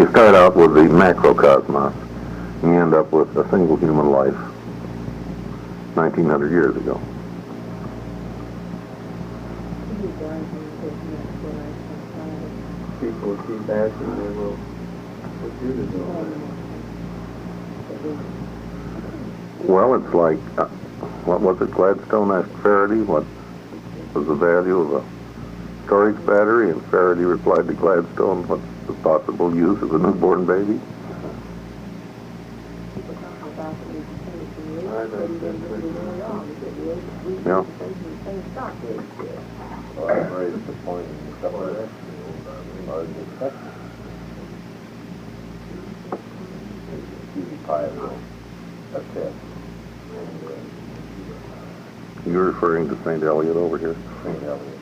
You start out with the macrocosmos, and you end up with a single human life 1900 years ago. People keep asking me, well, what you do? Well, it's like, what was it, Gladstone asked Faraday what was the value of a storage battery, and Faraday replied to Gladstone, what's the possible use of a newborn baby? Yeah. Well, I'm very disappointed in some of that. That's it. You're referring to St. Eliot over here? St. Eliot.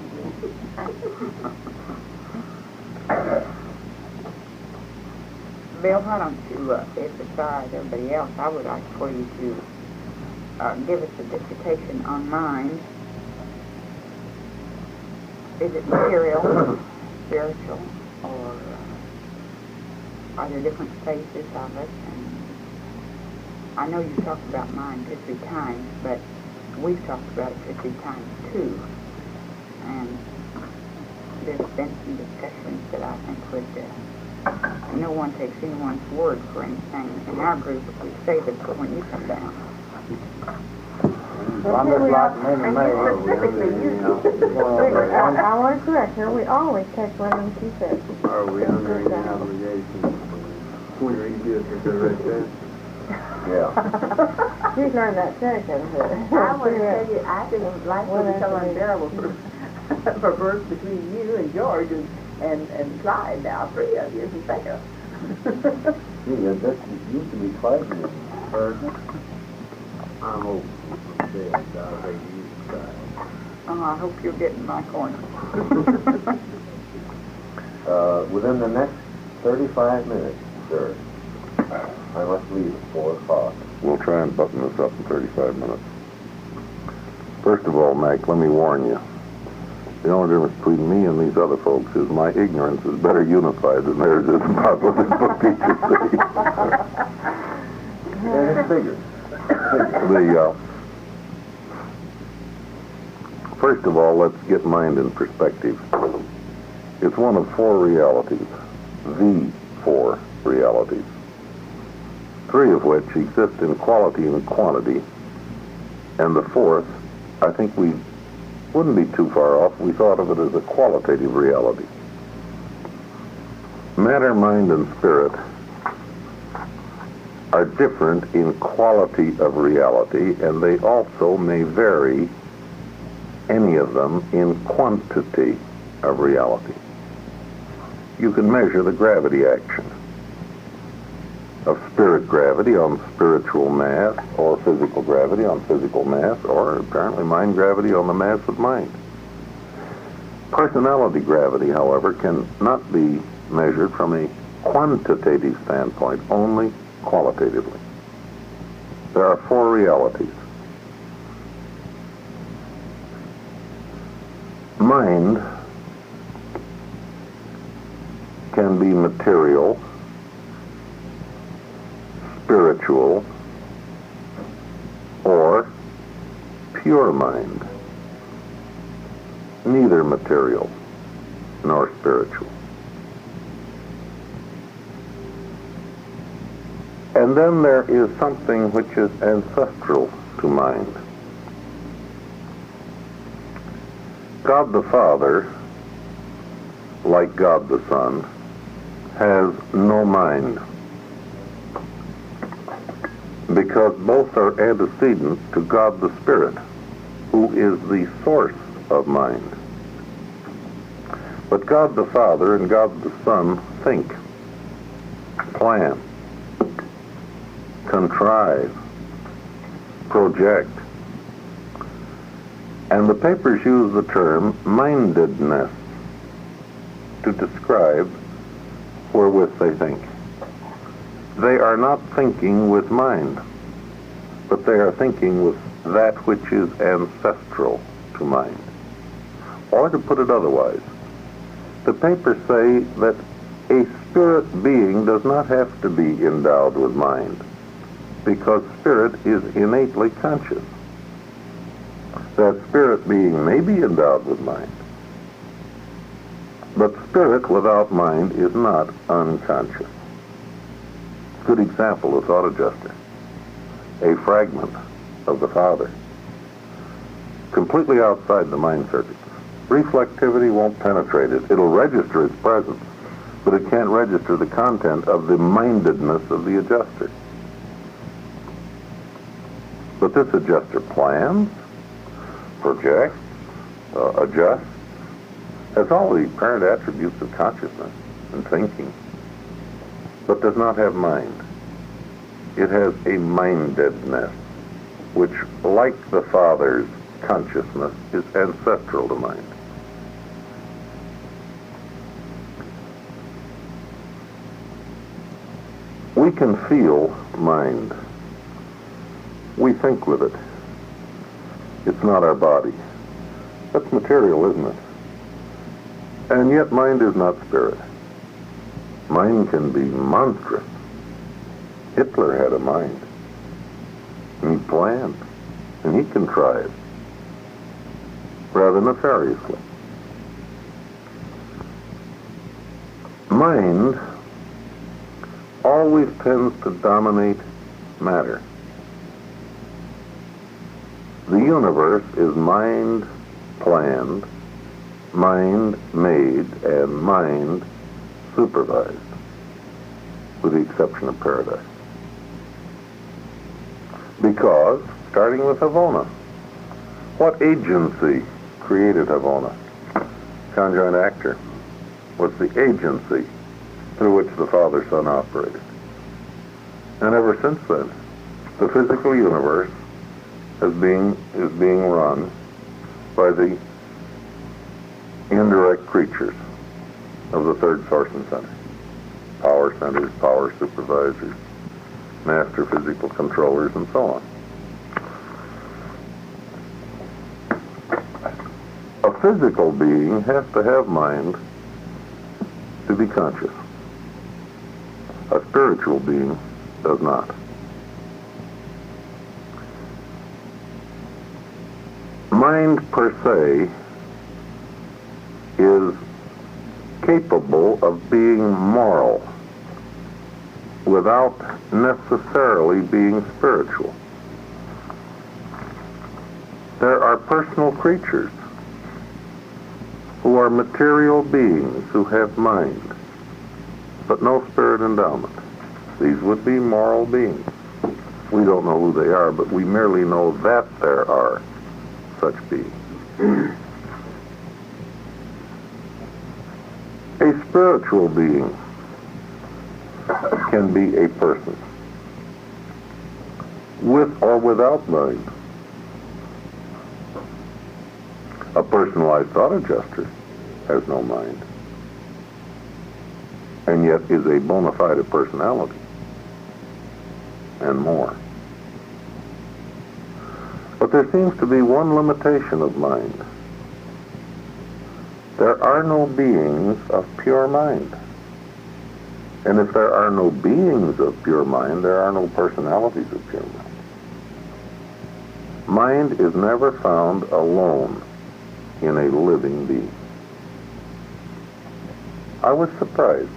Bill, why don't you, besides everybody else, I would like for you to give us a dissertation on mind. Is it material, spiritual, or are there different phases of it? And I know you've talked about mind 2 or 3 times, but we've talked about it 2 or 3 times too. And there's been some discussions that I think would, no one takes anyone's word for anything. In our group, we save it for when you come down. I'm just like many I want to correct her. We always take what she says. Are we under any obligation to read this or direct that? Yeah. She's learned that trick, hasn't she? I want to tell you, I think life will become unbearable for birth between you and George and Clyde now. 3 of you isn't fair. Yeah, that used to be Clyde. I'm open. Oh, I hope you'll get in my corner. Within the next 35 minutes, sir, I must leave at 4 o'clock. We'll try and button this up in 35 minutes. First of all, Mac, let me warn you. The only difference between me and these other folks is my ignorance is better unified than theirs is about what this book teacher says. And it's bigger. First of all, let's get mind in perspective. It's one of 4 realities, the 4 realities, 3 of which exist in quality and quantity, and the 4th, I think we wouldn't be too far off. We thought of it as a qualitative reality. Matter, mind, and spirit are different in quality of reality, and they also may vary, any of them, in quantity of reality. You can measure the gravity action of spirit gravity on spiritual mass, or physical gravity on physical mass, or apparently mind gravity on the mass of mind. Personality gravity, however, can not be measured from a quantitative standpoint, only qualitatively. There are 4 realities. Mind can be material, spiritual, or pure mind. Neither material nor spiritual. And then there is something which is ancestral to mind. God the Father, like God the Son, has no mind, because both are antecedent to God the Spirit, who is the source of mind. But God the Father and God the Son think, plan, contrive, project. And the papers use the term mindedness to describe wherewith they think. They are not thinking with mind, but they are thinking with that which is ancestral to mind. Or to put it otherwise, the papers say that A spirit being does not have to be endowed with mind, because spirit is innately conscious. That spirit being may be endowed with mind, but spirit without mind is not unconscious. Good example, the thought adjuster, a fragment of the Father, completely outside the mind circuits. Reflectivity won't penetrate it. It'll register its presence, but it can't register the content of the mindedness of the adjuster. But this adjuster plans, projects, adjusts, has all the apparent attributes of consciousness and thinking, but does not have mind. It has a mindedness, which, like the Father's consciousness, is ancestral to mind. We can feel mind. We think with it. It's not our body. That's material, isn't it? And yet mind is not spirit. Mind can be monstrous. Hitler had a mind. And he planned. And he contrived. Rather nefariously. Mind always tends to dominate matter. The universe is mind planned, mind made, and mind supervised, with the exception of paradise. Because, starting with Havona, what agency created Havona? Conjoint actor. What's the agency through which the Father-Son operated? And ever since then, the physical universe is being run by the indirect creatures of the third source and center. Power centers, power supervisors, master physical controllers, and so on. A physical being has to have mind to be conscious. A spiritual being does not. Mind per se is capable of being moral without necessarily being spiritual. There are personal creatures who are material beings who have mind, but no spirit endowment. These would be moral beings. We don't know who they are, but we merely know that there are such beings. A spiritual being can be a person, with or without mind. A personalized thought adjuster has no mind, and yet is a bona fide personality, and more. But there seems to be one limitation of mind. There are no beings of pure mind. And if there are no beings of pure mind, there are no personalities of pure mind. Mind is never found alone in a living being. I was surprised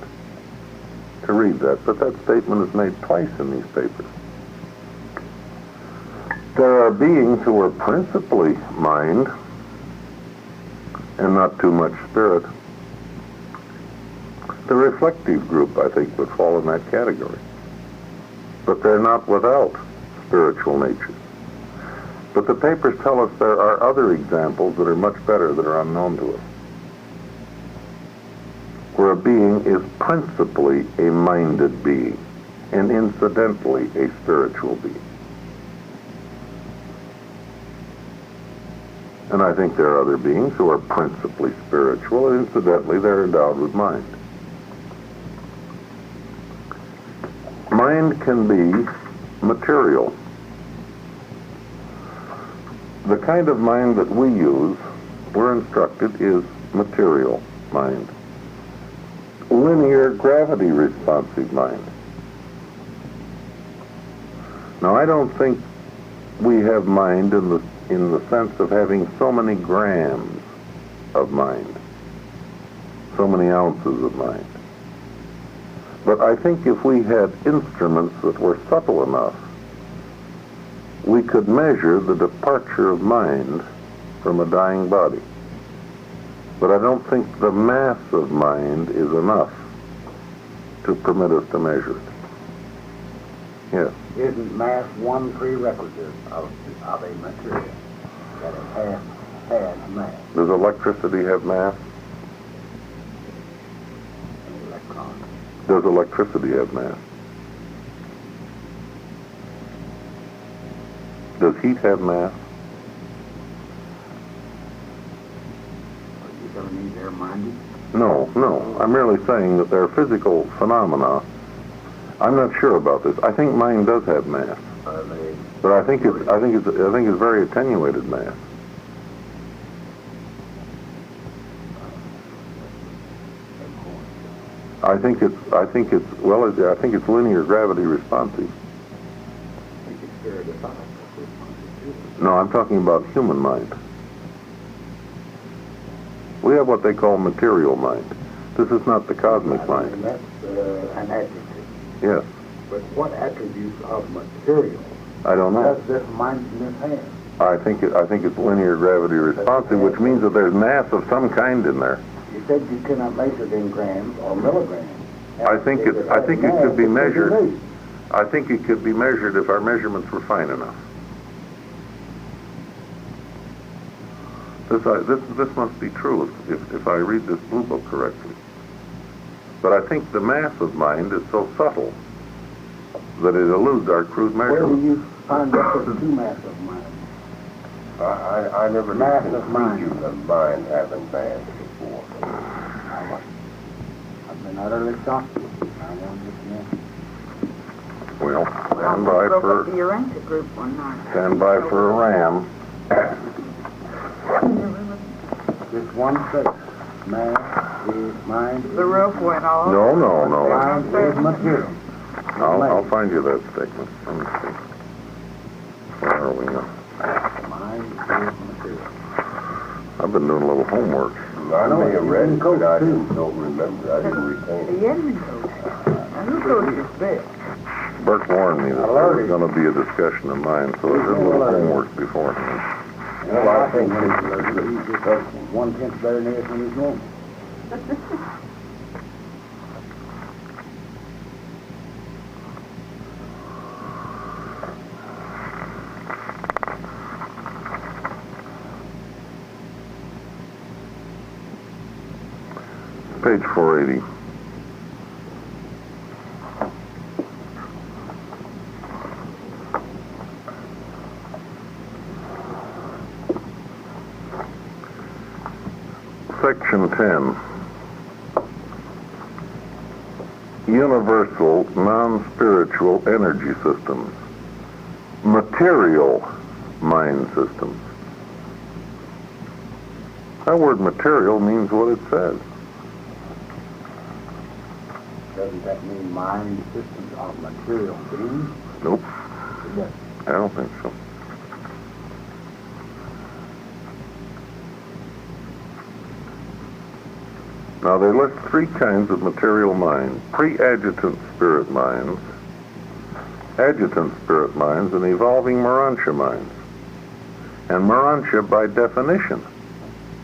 to read that, but that statement is made twice in these papers. There are beings who are principally mind and not too much spirit. The reflective group, I think, would fall in that category. But they're not without spiritual nature. But the papers tell us there are other examples that are much better, that are unknown to us, where a being is principally a minded being and incidentally a spiritual being. And I think there are other beings who are principally spiritual, and incidentally they're endowed with mind. Mind can be material. The kind of mind that we use, we're instructed, is material mind. linear gravity responsive mind. Now, I don't think we have mind in the sense of having so many grams of mind, so many ounces of mind. But I think if we had instruments that were subtle enough, we could measure the departure of mind from a dying body. But I don't think the mass of mind is enough to permit us to measure it. Yes. Isn't mass one prerequisite of a material, that it has mass? Does electricity have mass? An electron. Does electricity have mass? Does heat have mass? Are you telling me they're minded? No. I'm merely saying that there are physical phenomena. I'm not sure about this. I think mind does have mass, Are they? but I think it's very attenuated mass. I think it's linear gravity responsive. I think it's very defined. No, I'm talking about human mind. We have what they call material mind. This is not the cosmic And mind. that's an adjective. Yes, But what attributes of material I don't know. does this mindfulness have? I think it's linear gravity responsive, which means that there's mass of some kind in there. You said you cannot measure it in grams or milligrams. I think it could be measured. I think it could be measured if our measurements were fine enough. This must be true if I read this blue book correctly. But I think the mass of mind is so subtle that it eludes our crude Where do measurement. you find that the two mass of mind? I never Mass knew of mind. of mind having mass before. I've been utterly shocked. I won't just Well, stand I by broke up for the Urantia group one night. stand by for a ram. Just one space. Mass is mind. The roof went off. No. Mind is material. I'll find you that statement. Let me see. Where are we now? Mind is material. I've been doing a little homework. I may have read it, but I too. don't remember. I didn't retain it. The Edmund coach. Now, who coaches this? Burke warned me that there was going to be a discussion of mine, so I did a little homework beforehand. Well, I think he's just 1/10 better than he is when he's normal. Page 480. Section 10. Universal non-spiritual energy systems. Material mind systems. That word material means what it says. Doesn't that mean mind systems are material beings? Nope, It doesn't. I don't think so. Now they list three kinds of material mind: pre-adjutant spirit minds, adjutant spirit minds, and evolving Morantia minds. And Morantia, by definition,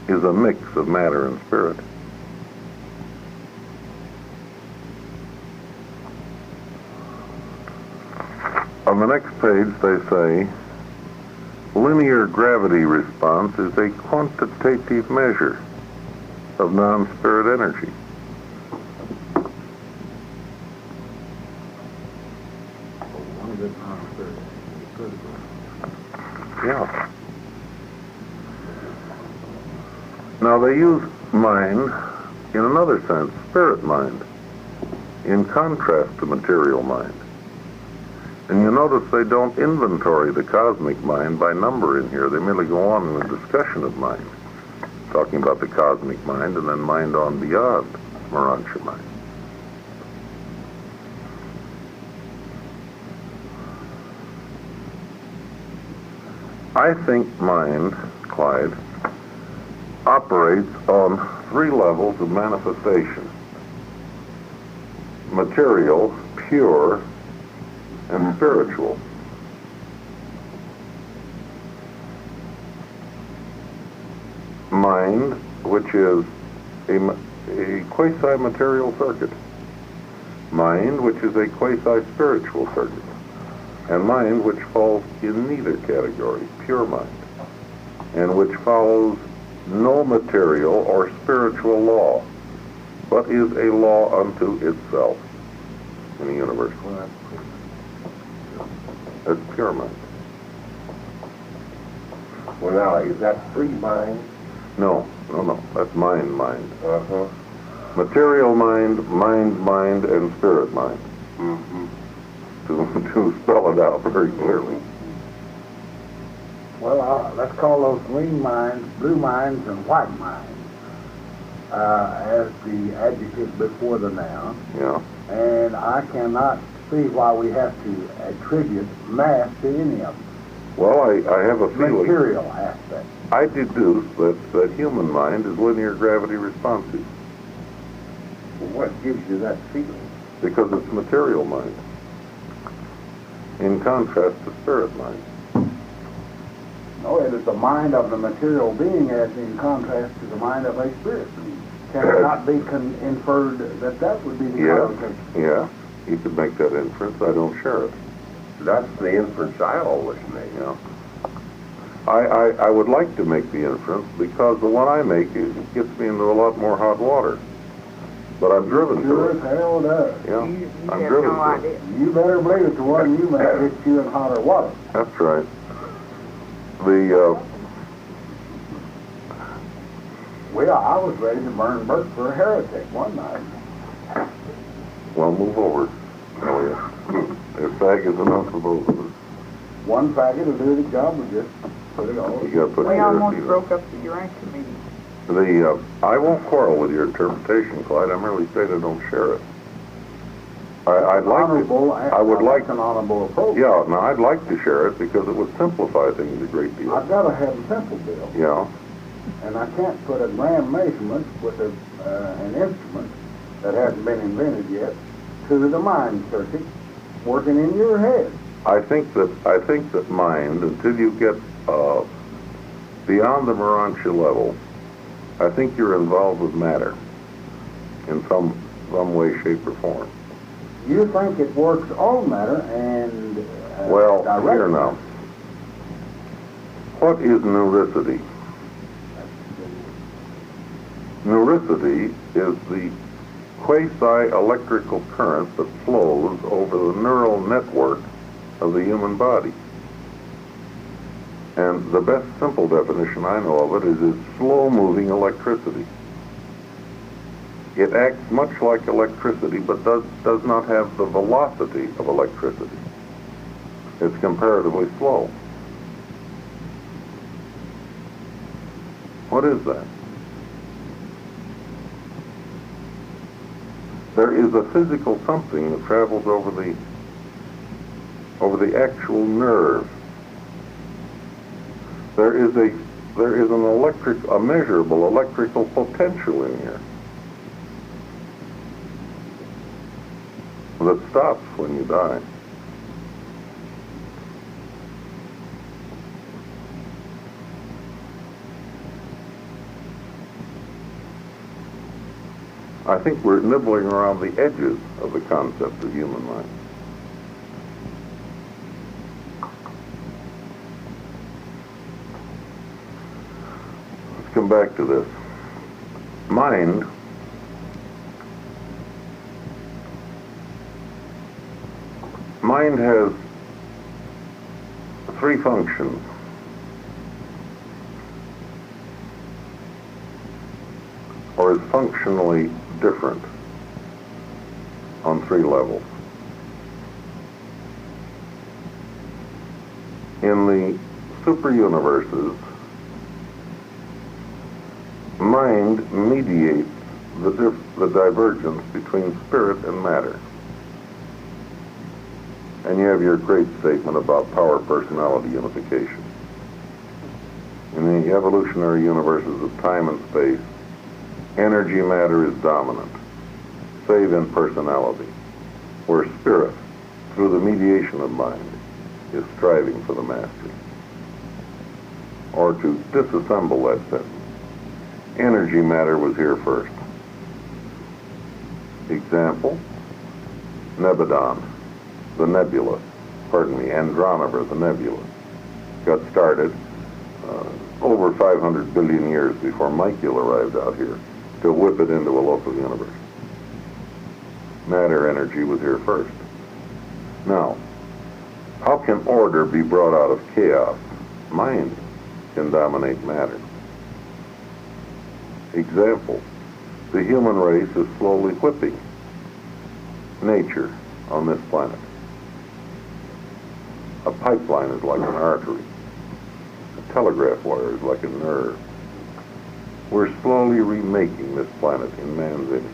is a mix of matter and spirit. On the next page, they say, linear gravity response is a quantitative measure of non-spirit energy. One of the non-spirit is critical. Yeah. Now they use mind in another sense, spirit mind, in contrast to material mind. And you notice they don't inventory the cosmic mind by number in here. They merely go on in a discussion of mind, talking about the cosmic mind and then mind on beyond Morantia mind. I think mind, Clyde, operates on 3 levels of manifestation: material, pure, and spiritual. Mind, which is a quasi-material circuit. Mind, which is a quasi-spiritual circuit. And mind, which falls in neither category, pure mind, and which follows no material or spiritual law, but is a law unto itself in the universe. That's pure mind. Well, now, is that free mind? No, that's mind. Uh-huh. Material mind, mind, and spirit mind. Mm-hmm. To spell it out very clearly. Well, let's call those green minds, blue minds, and white minds as the adjective before the noun. Yeah. And I cannot see why we have to attribute mass to any of them. Well, I have a feeling. Material aspect. I deduce that human mind is linear gravity responsive Well, what gives you that feeling? because it's material mind, in contrast to spirit mind. No, it is the mind of the material being as in contrast to the mind of a spirit being. Can it not be inferred that would be the connotation? Yeah, you could make that inference. I don't share it. That's the inference I always make. Yeah. I would like to make the inference because the one I make gets me into a lot more hot water. But I'm driven Sure to as it. hell does. Yeah, You I'm have driven no to it. idea. You better believe it, the one you make gets you in hotter water. That's right. Well, I was ready to burn Bert for a heretic one night. Well, move over, Elliot. If fag is enough for both of us. One faggot will do the job, we just put it all. You got to put We your almost feet up. broke up the Urantia meeting. I won't quarrel with your interpretation, Clyde. I'm merely saying I don't share it. I'd like Honorable, I would like. an honorable approach. Yeah, now I'd like to share it because it would simplify things a great deal. I've got to have a simple bill, Yeah, and I can't put a gram measurement with an instrument that hasn't been invented yet to the mind circuit working in your head. I think that mind, until you get beyond the Morantia level, I think you're involved with matter in some way, shape, or form. You think it works on matter and Well, directs here now. What is neuricity? Neuricity is the quasi-electrical current that flows over the neural network of the human body. And the best simple definition I know of it is it's slow-moving electricity. It acts much like electricity, but does not have the velocity of electricity. It's comparatively slow. What is that? There is a physical something that travels over the actual nerve. There is a measurable electrical potential in here that stops when you die. I think we're nibbling around the edges of the concept of human mind. Let's come back to this. Mind has 3 functions. Or is functionally different on 3 levels. In the superuniverses, mind mediates the divergence between spirit and matter. And you have your great statement about power-personality unification. In the evolutionary universes of time and space, energy matter is dominant, save in personality, where spirit, through the mediation of mind, is striving for the mastery. Or to disassemble that sentence, energy matter was here first. Example, Nebadon, the nebula, Andronover, the nebula, got started over 500 billion years before Michael arrived out here to whip it into a local universe. Matter energy was here first. Now, how can order be brought out of chaos? Mind can dominate matter. Example, the human race is slowly whipping nature on this planet. A pipeline is like an artery. A telegraph wire is like a nerve. We're slowly remaking this planet in man's image.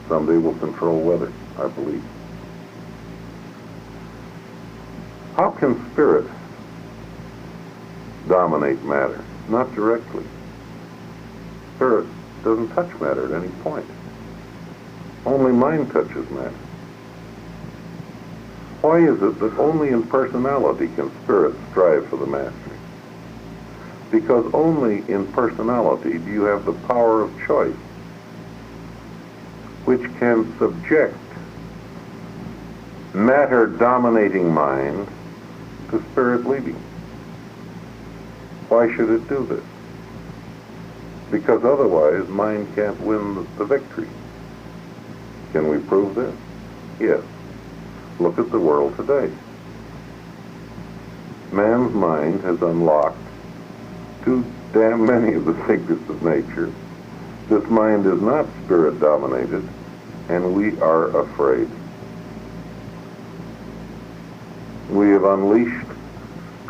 Someday we'll control weather, I believe. How can spirit dominate matter? Not directly. Spirit doesn't touch matter at any point. Only mind touches matter. Why is it that only in personality can spirit strive for the mastery? Because only in personality do you have the power of choice, which can subject matter dominating mind to spirit leading. Why should it do this? Because otherwise mind can't win the victory. Can we prove this? Yes. Look at the world today. Man's mind has unlocked too damn many of the secrets of nature. This mind is not spirit dominated, and we are afraid. We have unleashed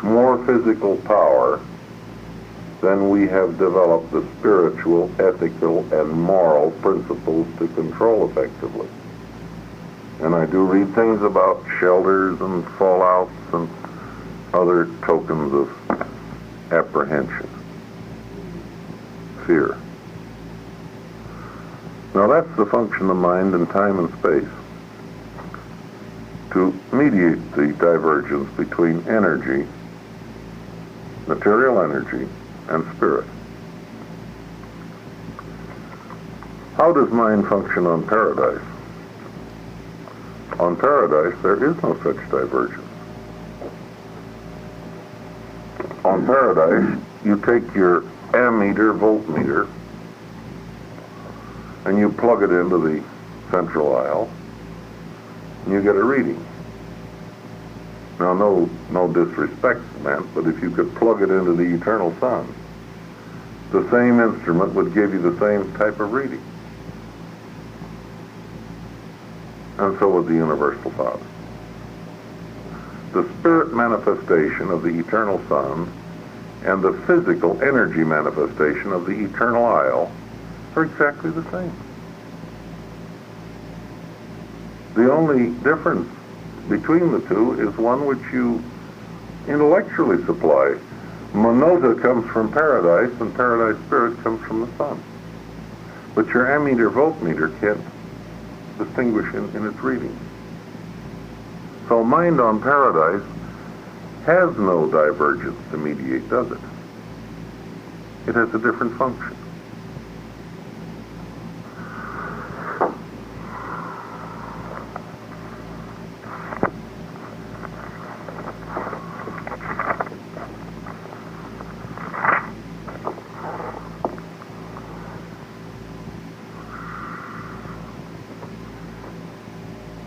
more physical power than we have developed the spiritual, ethical, and moral principles to control effectively. And I do read things about shelters and fallouts and other tokens of apprehension, fear. Now that's the function of mind in time and space, to mediate the divergence between energy, material energy, and spirit. How does mind function on Paradise? On Paradise, there is no such divergence. On Paradise, you take your ammeter, voltmeter, and you plug it into the central aisle, and you get a reading. Now, no disrespect meant, but if you could plug it into the eternal sun, the same instrument would give you the same type of reading. And so would the Universal Father. The spirit manifestation of the eternal sun and the physical energy manifestation of the eternal isle are exactly the same. The only difference between the two is one which you intellectually supply. Monota comes from Paradise, and Paradise spirit comes from the sun. But your ammeter, voltmeter can't distinguish in its reading. So mind on Paradise has no divergence to mediate, does it? It has a different function.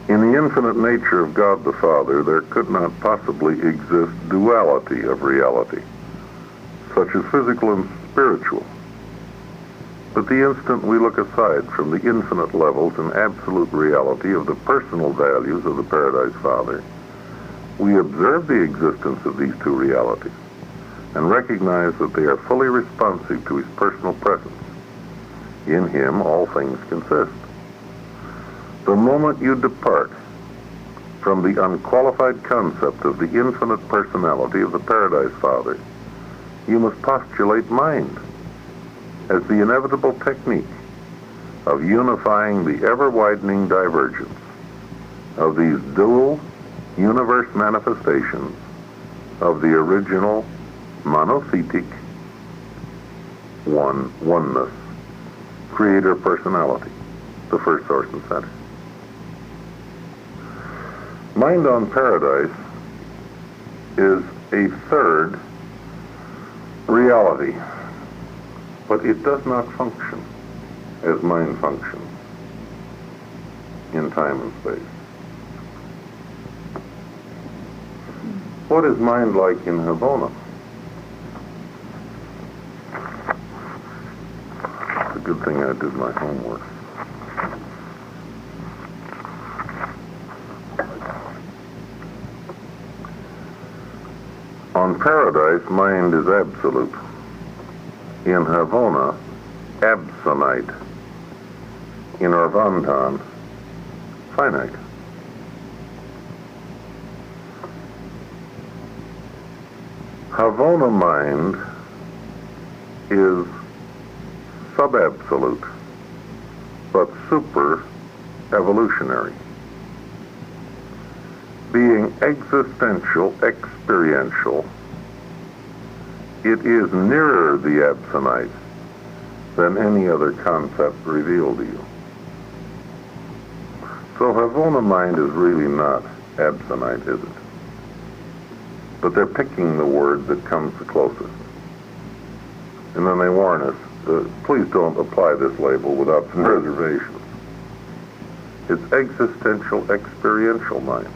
In the infinite nature of God the Father, there could not possibly exist duality of reality, such as physical and spiritual. But the instant we look aside from the infinite levels and absolute reality of the personal values of the Paradise Father, we observe the existence of these two realities and recognize that they are fully responsive to his personal presence. In him all things consist. The moment you depart from the unqualified concept of the infinite personality of the Paradise Father, you must postulate mind as the inevitable technique of unifying the ever-widening divergence of these dual universe manifestations of the original monothetic oneness, creator personality, the first source and center. Mind on Paradise is a third reality, but it does not function as mind functions in time and space. What is mind like in Havona? It's a good thing I did my homework. On Paradise, mind is absolute. In Havona, absonite. In Orvantan, finite. Havona mind is sub-absolute, but super-evolutionary. Being existential, experiential, it is nearer the absonite than any other concept revealed to you. So Havona mind is really not absonite, is it? But they're picking the word that comes the closest. And then they warn us, please don't apply this label without some reservations. It's existential, experiential mind.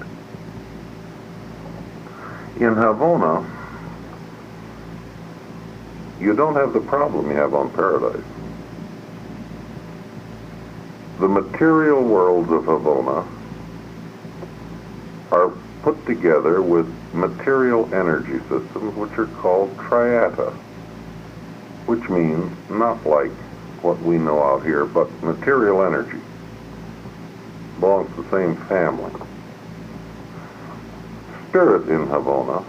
In Havona, you don't have the problem you have on Paradise. The material worlds of Havona are put together with material energy systems which are called triata, which means not like what we know out here, but material energy. Belongs to the same family. Spirit in Havona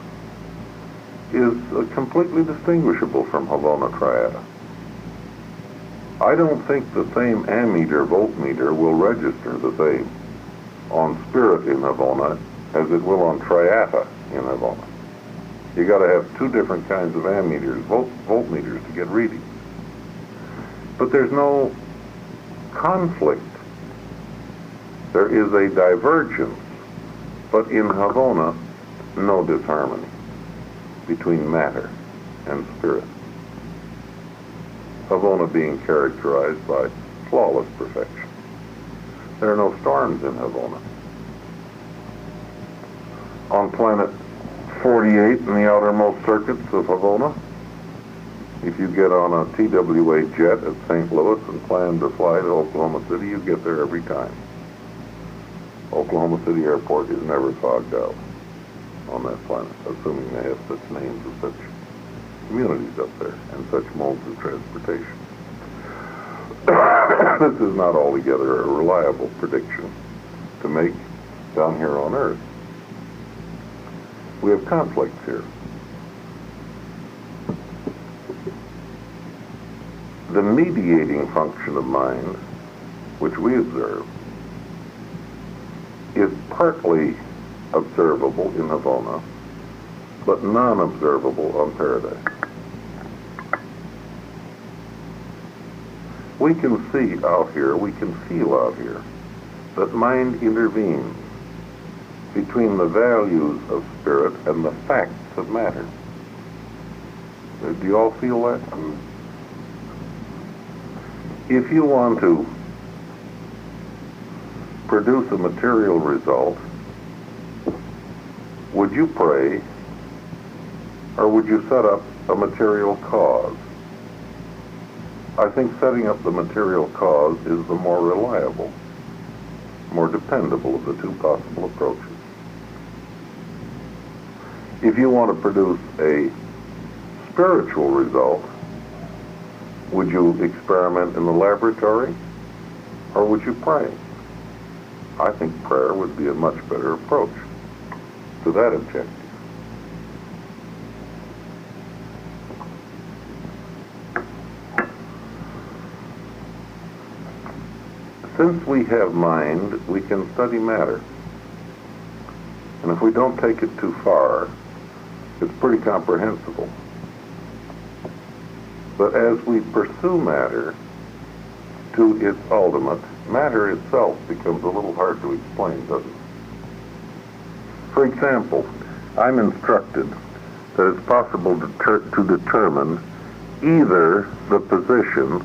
is completely distinguishable from Havona triada. I don't think the same ammeter voltmeter will register the same on spirit in Havona as it will on triata in Havona. You got to have two different kinds of ammeters, voltmeters, to get readings. But there's no conflict. There is a divergence, but in Havona, no disharmony between matter and spirit. Havona being characterized by flawless perfection. There are no storms in Havona. On planet 48 in the outermost circuits of Havona, if you get on a TWA jet at St. Louis and plan to fly to Oklahoma City, you get there every time. Oklahoma City Airport is never fogged out on that planet, assuming they have such names and such communities up there and such modes of transportation. This is not altogether a reliable prediction to make down here on Earth. We have conflicts here. The mediating function of mind, which we observe, is partly observable in Havona, but non-observable on Paradise. We can see out here, we can feel out here, that mind intervenes between the values of spirit and the facts of matter. Do you all feel that? If you want to produce a material result, would you pray, or would you set up a material cause? I think setting up the material cause is the more reliable, more dependable of the two possible approaches. If you want to produce a spiritual result, would you experiment in the laboratory, or would you pray? I think prayer would be a much better approach to that objective. Since we have mind, we can study matter. And if we don't take it too far, it's pretty comprehensible. But as we pursue matter to its ultimate, matter itself becomes a little hard to explain, doesn't it? For example, I'm instructed that it's possible to determine either the position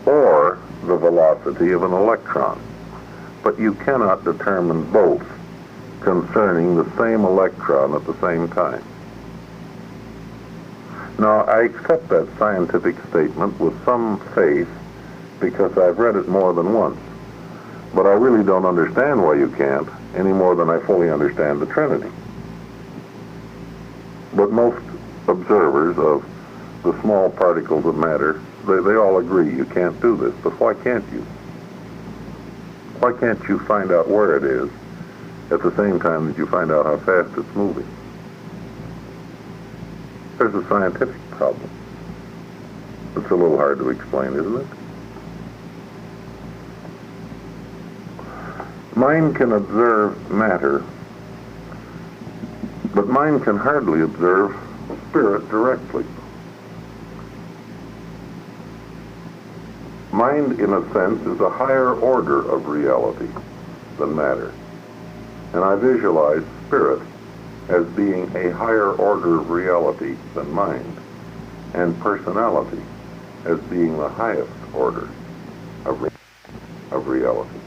or the velocity of an electron, but you cannot determine both concerning the same electron at the same time. Now, I accept that scientific statement with some faith because I've read it more than once, but I really don't understand why you can't any more than I fully understand the Trinity. But most observers of the small particles of matter, they all agree you can't do this. But why can't you? Why can't you find out where it is at the same time that you find out how fast it's moving? There's a scientific problem. It's a little hard to explain, isn't it? Mind can observe matter, but mind can hardly observe spirit directly. Mind, in a sense, is a higher order of reality than matter. And I visualize spirit as being a higher order of reality than mind, and personality as being the highest order of reality.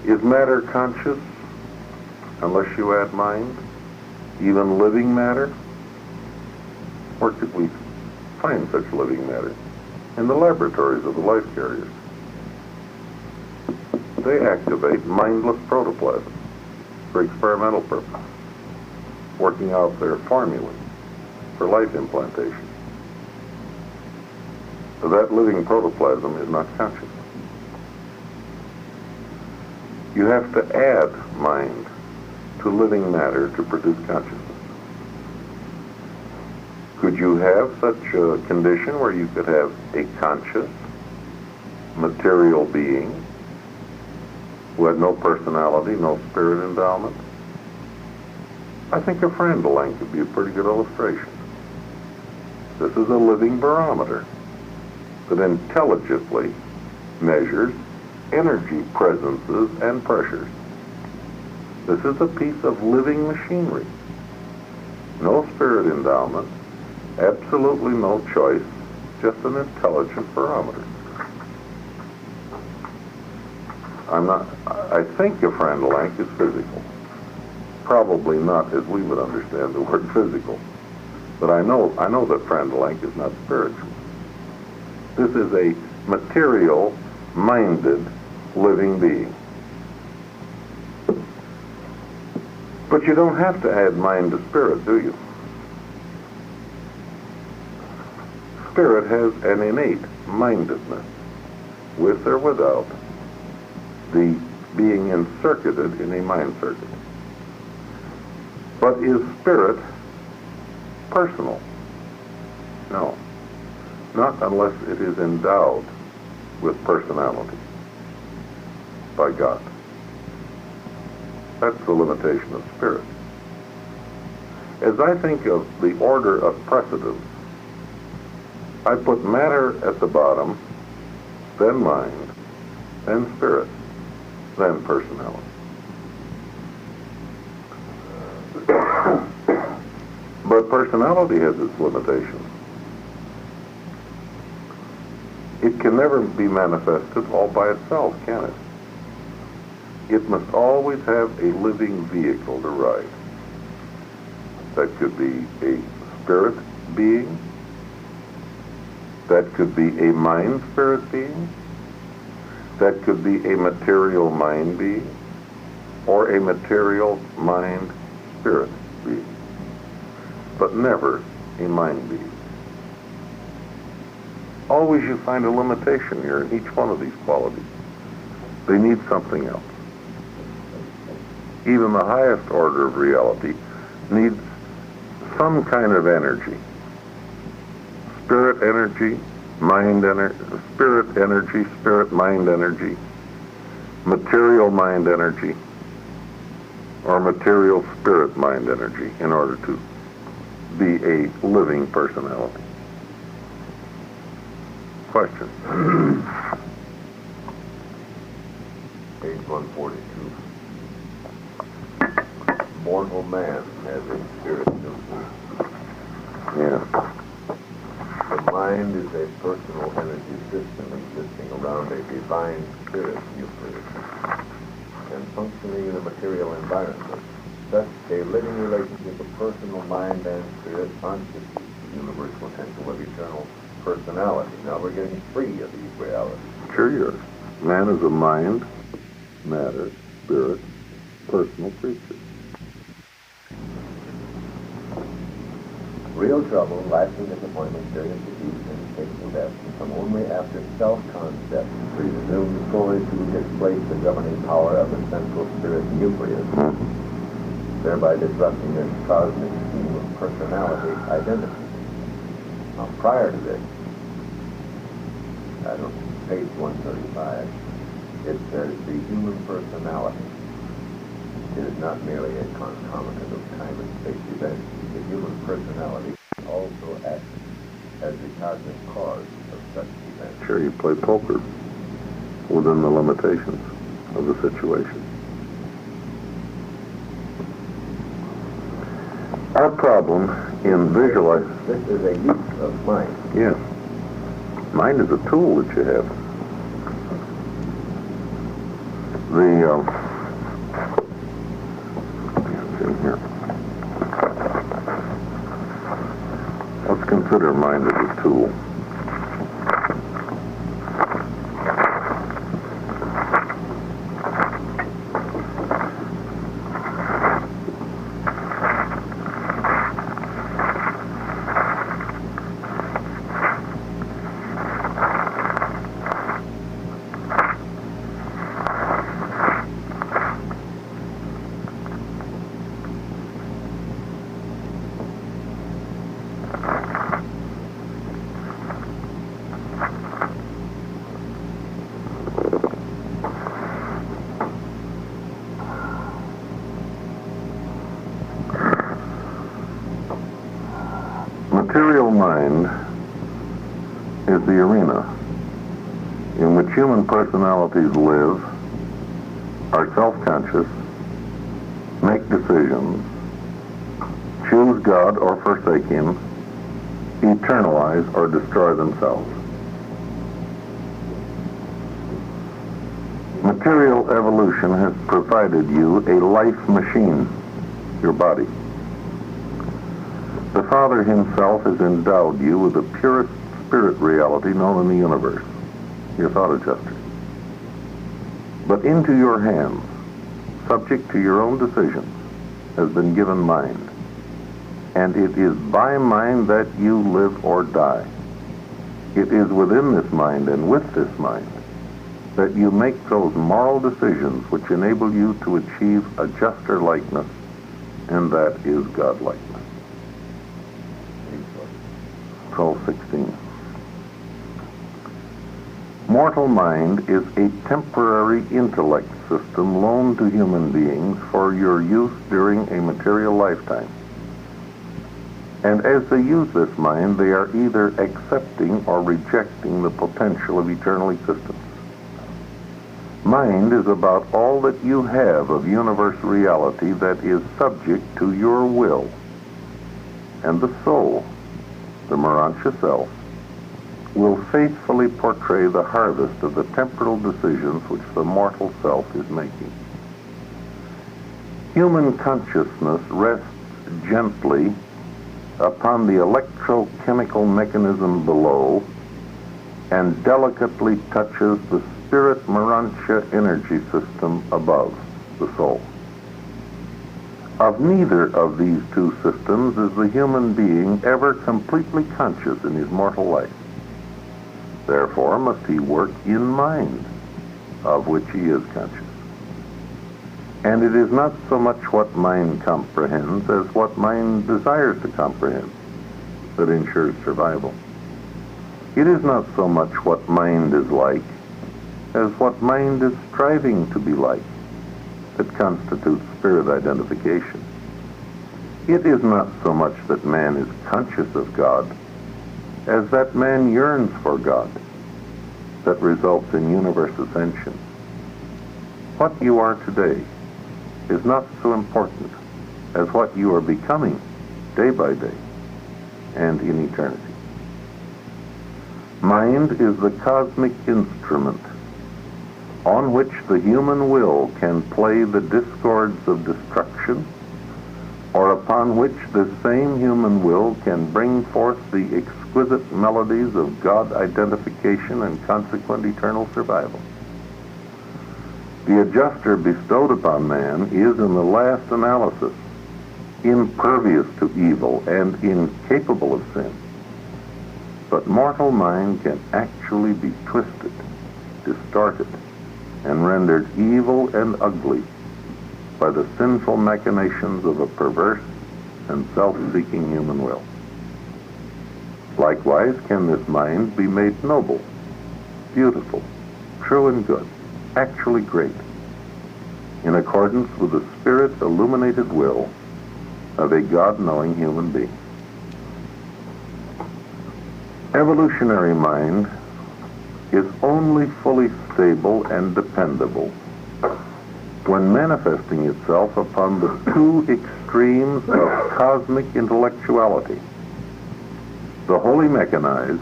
Is matter conscious unless you add mind? Even living matter? Where could we find such living matter? In the laboratories of the life carriers. They activate mindless protoplasm for experimental purposes, working out their formulae for life implantation. So that living protoplasm is not conscious. You have to add mind to living matter to produce consciousness. Could you have such a condition where you could have a conscious material being who had no personality, no spirit endowment? I think a Frendeling could be a pretty good illustration. This is a living barometer that intelligently measures energy presences and pressures. This is a piece of living machinery. No spirit endowment, absolutely no choice, just an intelligent barometer. I think a Frendeling is physical. Probably not as we would understand the word physical. But I know that Frendeling is not spiritual. This is a material-minded living being. But you don't have to add mind to spirit, do you? Spirit has an innate mindedness, with or without the being encircuited in a mind circuit. But is spirit personal? No. Not unless it is endowed with personality by God. That's the limitation of spirit. As I think of the order of precedence, I put matter at the bottom, then mind, then spirit, then personality. But personality has its limitations. It can never be manifested all by itself, can it? It must always have a living vehicle to ride. That could be a spirit being. That could be a mind-spirit being. That could be a material mind being. Or a material mind-spirit being. But never a mind being. Always you find a limitation here in each one of these qualities. They need something else. Even the highest order of reality needs some kind of energy. Spirit energy, spirit energy, spirit mind energy, material mind energy, or material spirit mind energy in order to be a living personality. Question. Page 142. Mortal man has a spirit nucleus. Yeah. The mind is a personal energy system existing around a divine spirit nucleus and functioning in a material environment. Such a living relationship of personal mind and spirit constitutes the universal potential of eternal personality. Now we're getting free of these realities. Sure you are. Man is a mind, matter, spirit, personal creature. Real trouble, lasting disappointment, serious confusion, fateful death can come only after self-concept presumes fully to displace the governing power of the central spirit nucleus, thereby disrupting this cosmic scheme of personality identity. Now, prior to this, page 135, it says the human personality is not merely a concomitant of time and space events. The human personality also acts as the cosmic cause of such events. Sure, you play poker within the limitations of the situation. Our problem in visualizing... This is a use of mind. Yeah. Mind is a tool that you have. It's in here. Let's consider mind as a tool. Material mind is the arena in which human personalities live, are self-conscious, make decisions, choose God or forsake Him, eternalize or destroy themselves. Material evolution has provided you a life machine, your body. The Father Himself has endowed you with the purest spirit reality known in the universe, your thought adjuster. But into your hands, subject to your own decisions, has been given mind. And it is by mind that you live or die. It is within this mind and with this mind that you make those moral decisions which enable you to achieve a juster likeness, and that is God-likeness. 12:16. Mortal mind is a temporary intellect system loaned to human beings for your use during a material lifetime. And as they use this mind, they are either accepting or rejecting the potential of eternal existence. Mind is about all that you have of universal reality that is subject to your will. And the soul, the Morantia self, will faithfully portray the harvest of the temporal decisions which the mortal self is making. Human consciousness rests gently upon the electrochemical mechanism below and delicately touches the spirit Morantia energy system above the soul. Of neither of these two systems is the human being ever completely conscious in his mortal life. Therefore must he work in mind, of which he is conscious. And it is not so much what mind comprehends as what mind desires to comprehend that ensures survival. It is not so much what mind is like as what mind is striving to be like that constitutes spirit identification. It is not so much that man is conscious of God as that man yearns for God that results in universe ascension. What you are today is not so important as what you are becoming day by day and in eternity. Mind is the cosmic instrument on which the human will can play the discords of destruction, or upon which the same human will can bring forth the exquisite melodies of God identification and consequent eternal survival. The adjuster bestowed upon man is, in the last analysis, impervious to evil and incapable of sin. But mortal mind can actually be twisted, distorted, and rendered evil and ugly by the sinful machinations of a perverse and self-seeking human will. Likewise can this mind be made noble, beautiful, true and good, actually great, in accordance with the spirit-illuminated will of a God-knowing human being. Evolutionary mind is only fully stable and dependable when manifesting itself upon the two extremes of cosmic intellectuality, the wholly mechanized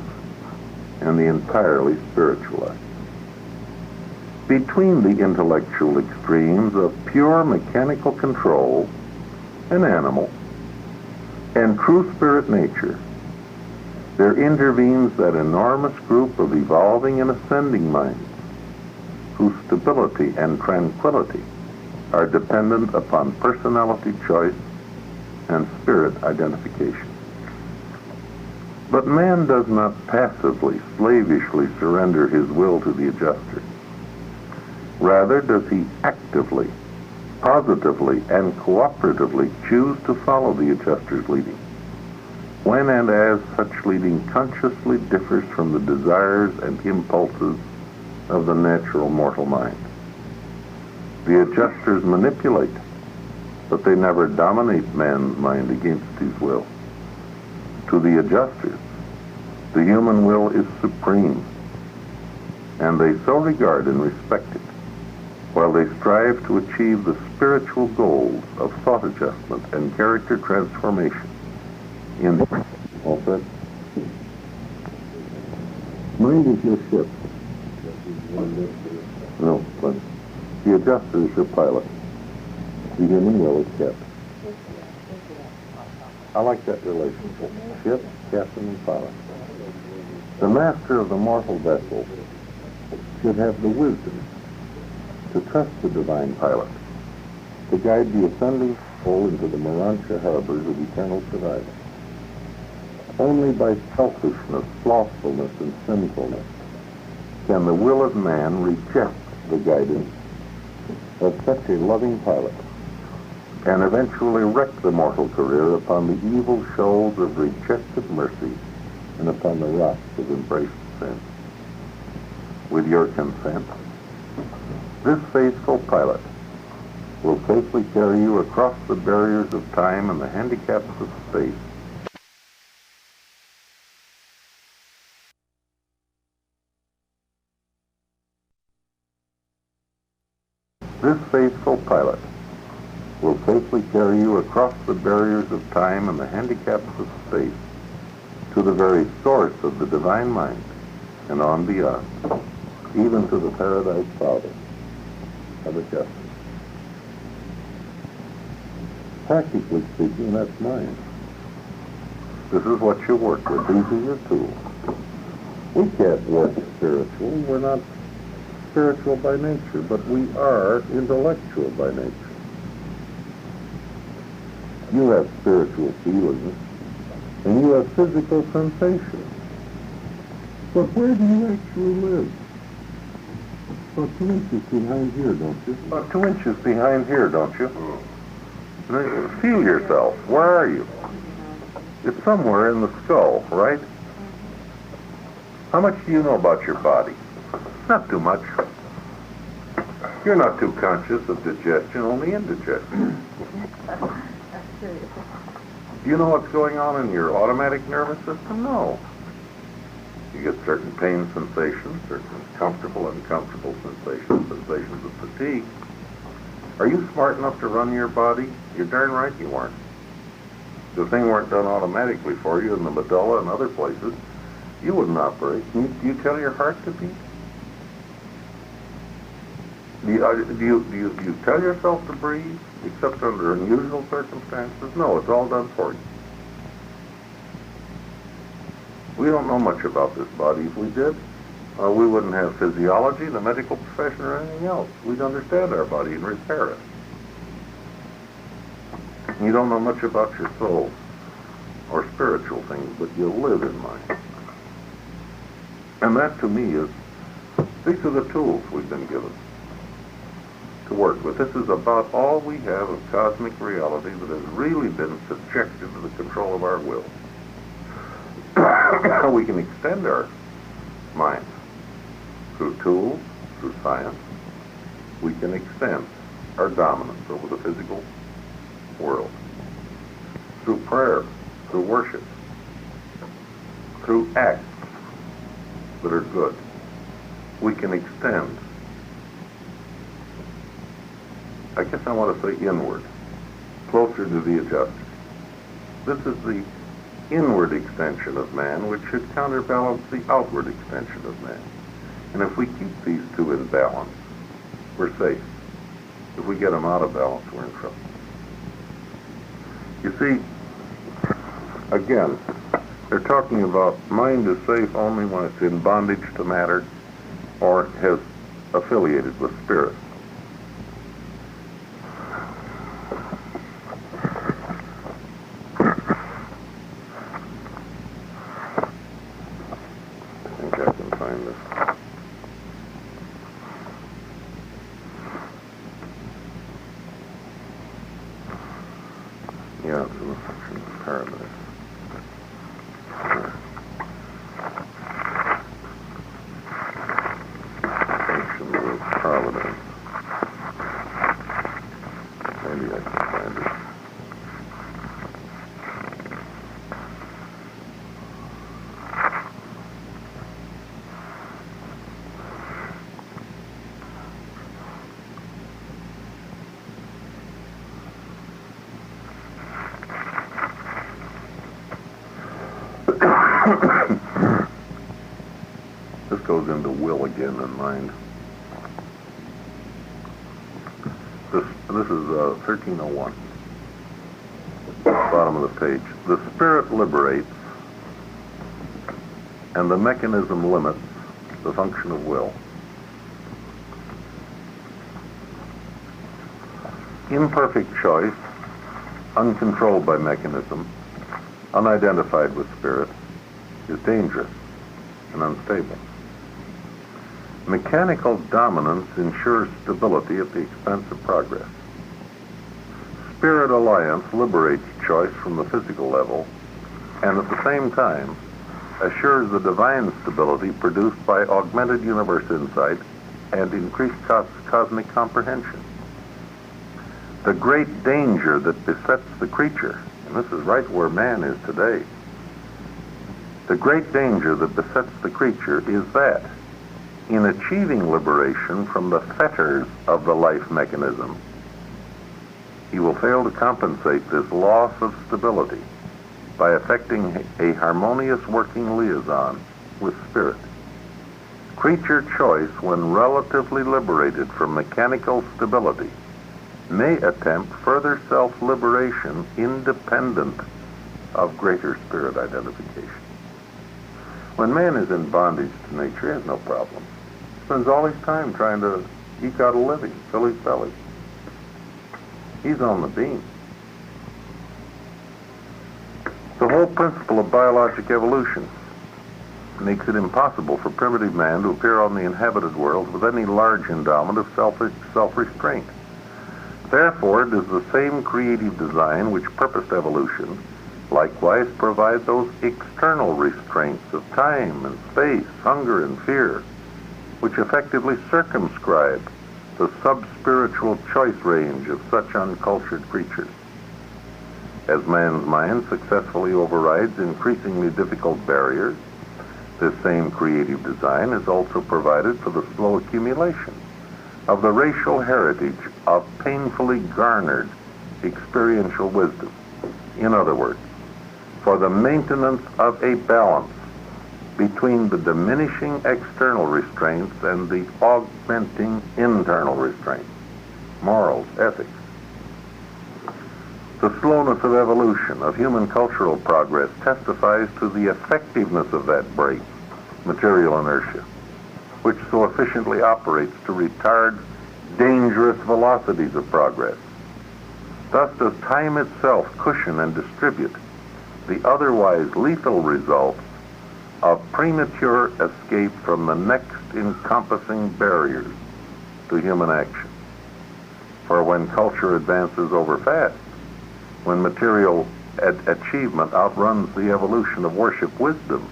and the entirely spiritualized. Between the intellectual extremes of pure mechanical control, an animal, and true spirit nature, there intervenes that enormous group of evolving and ascending minds whose stability and tranquility are dependent upon personality choice and spirit identification. But man does not passively, slavishly surrender his will to the adjuster. Rather does he actively, positively, and cooperatively choose to follow the adjuster's leading, when and as such leading consciously differs from the desires and impulses of the natural mortal mind. The adjusters manipulate, but they never dominate man's mind against his will. To the adjusters, the human will is supreme, and they so regard and respect it, while they strive to achieve the spiritual goals of thought adjustment and character transformation. All set? Mind is your ship. No, but the adjuster is your pilot. The human will is kept. I like that relationship. Ship, captain, and pilot. The master of the mortal vessel should have the wisdom to trust the divine pilot to guide the ascending soul into the Morantia harbors of eternal survival. Only by selfishness, slothfulness, and sinfulness can the will of man reject the guidance of such a loving pilot and eventually wreck the mortal career upon the evil shoals of rejected mercy and upon the rocks of embraced sin. With your consent, this faithful pilot will safely carry you across the barriers of time and the handicaps of space. This faithful pilot will safely carry you across the barriers of time and the handicaps of space to the very source of the divine mind and on beyond, even to the paradise Father of the just. Practically speaking, that's mine. This is what you work with. These are your tools. We can't work spiritual. We're not spiritual by nature, but we are intellectual by nature. You have spiritual feelings, and you have physical sensations. But where do you actually live? About 2 inches behind here, don't you? About 2 inches behind here, don't you? Feel yourself. Where are you? It's somewhere in the skull, right? How much do you know about your body? Not too much. You're not too conscious of digestion, only indigestion. That's true. Do you know what's going on in your automatic nervous system? No. You get certain pain sensations, certain comfortable, uncomfortable sensations, sensations of fatigue. Are you smart enough to run your body? You're darn right you weren't. The thing weren't done automatically for you in the medulla and other places. You wouldn't operate. Do you tell your heart to beat? Do you tell yourself to breathe, except under unusual circumstances? No, it's all done for you. We don't know much about this body. If we did, we wouldn't have physiology, the medical profession, or anything else. We'd understand our body and repair it. You don't know much about your soul or spiritual things, but you live in mind. And that, to me, these are the tools we've been given to work with. This is about all we have of cosmic reality that has really been subjected to the control of our will. We can extend our minds through tools, through science. We can extend our dominance over the physical world through prayer, through worship, through acts that are good. We can extend, I guess I want to say inward, closer to the adjusted. This is the inward extension of man, which should counterbalance the outward extension of man. And if we keep these two in balance, we're safe. If we get them out of balance, we're in trouble. You see, again, they're talking about mind is safe only when it's in bondage to matter or has affiliated with spirit. I think I can find this. Yeah, it's in the section of paradise. Section of providence. Maybe I can find it. This goes into will again and mind. This is 1301. Bottom of the page. The spirit liberates, and the mechanism limits the function of will. Imperfect choice, uncontrolled by mechanism, unidentified with spirit, is dangerous and unstable. Mechanical dominance ensures stability at the expense of progress. Spirit alliance liberates choice from the physical level and at the same time assures the divine stability produced by augmented universe insight and increased cosmic comprehension. The great danger that besets the creature, and this is right where man is today, the great danger that besets the creature is that in achieving liberation from the fetters of the life mechanism, he will fail to compensate this loss of stability by effecting a harmonious working liaison with spirit. Creature choice, when relatively liberated from mechanical stability, may attempt further self-liberation independent of greater spirit identification. When man is in bondage to nature, he has no problem. He spends all his time trying to eke out a living, fill his belly. He's on the beam. The whole principle of biologic evolution makes it impossible for primitive man to appear on the inhabited world with any large endowment of self-restraint. Therefore, it is the same creative design which purposed evolution likewise provide those external restraints of time and space, hunger and fear, which effectively circumscribe the sub-spiritual choice range of such uncultured creatures. As man's mind successfully overrides increasingly difficult barriers, this same creative design is also provided for the slow accumulation of the racial heritage of painfully garnered experiential wisdom. In other words, for the maintenance of a balance between the diminishing external restraints and the augmenting internal restraints, morals, ethics. The slowness of evolution, of human cultural progress, testifies to the effectiveness of that brake, material inertia, which so efficiently operates to retard dangerous velocities of progress. Thus does time itself cushion and distribute the otherwise lethal results of premature escape from the next encompassing barriers to human action. For when culture advances overfast, when material achievement outruns the evolution of worship wisdom,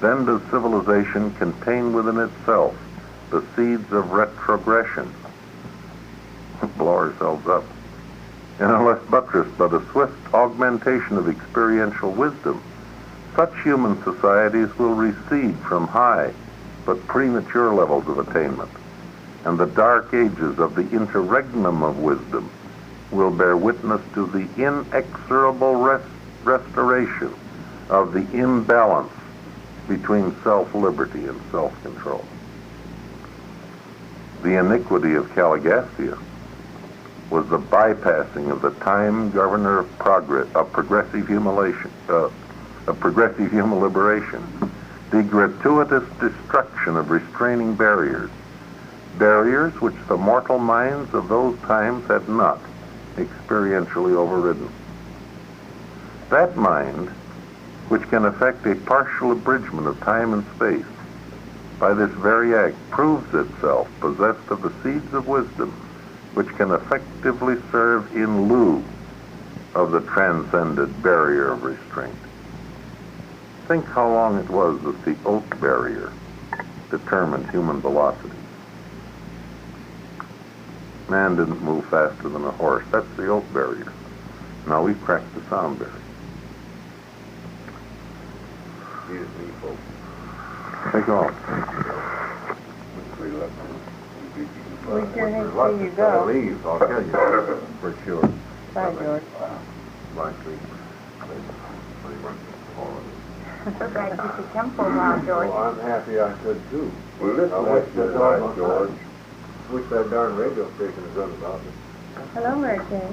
then does civilization contain within itself the seeds of retrogression. Blow ourselves up. And unless buttressed by the swift augmentation of experiential wisdom, such human societies will recede from high but premature levels of attainment, and the dark ages of the interregnum of wisdom will bear witness to the inexorable restoration of the imbalance between self-liberty and self-control. The iniquity of Caligastia was the bypassing of the time governor of progressive human liberation, the gratuitous destruction of restraining barriers which the mortal minds of those times had not experientially overridden. That mind, which can effect a partial abridgment of time and space, by this very act proves itself possessed of the seeds of wisdom, which can effectively serve in lieu of the transcended barrier of restraint. Think how long it was that the oak barrier determined human velocity. Man didn't move faster than a horse. That's the oak barrier. Now we've cracked the sound barrier. Excuse me, folks. Take off. We sure hate to see you go. Leave, I'll tell you. For sure. Bye, George. Likely. So glad you could come for a while, George. Well, I'm happy I could too. Well, listen, I wish that darn George. Wish that darn radio station had done about it. Hello, Mary Kay.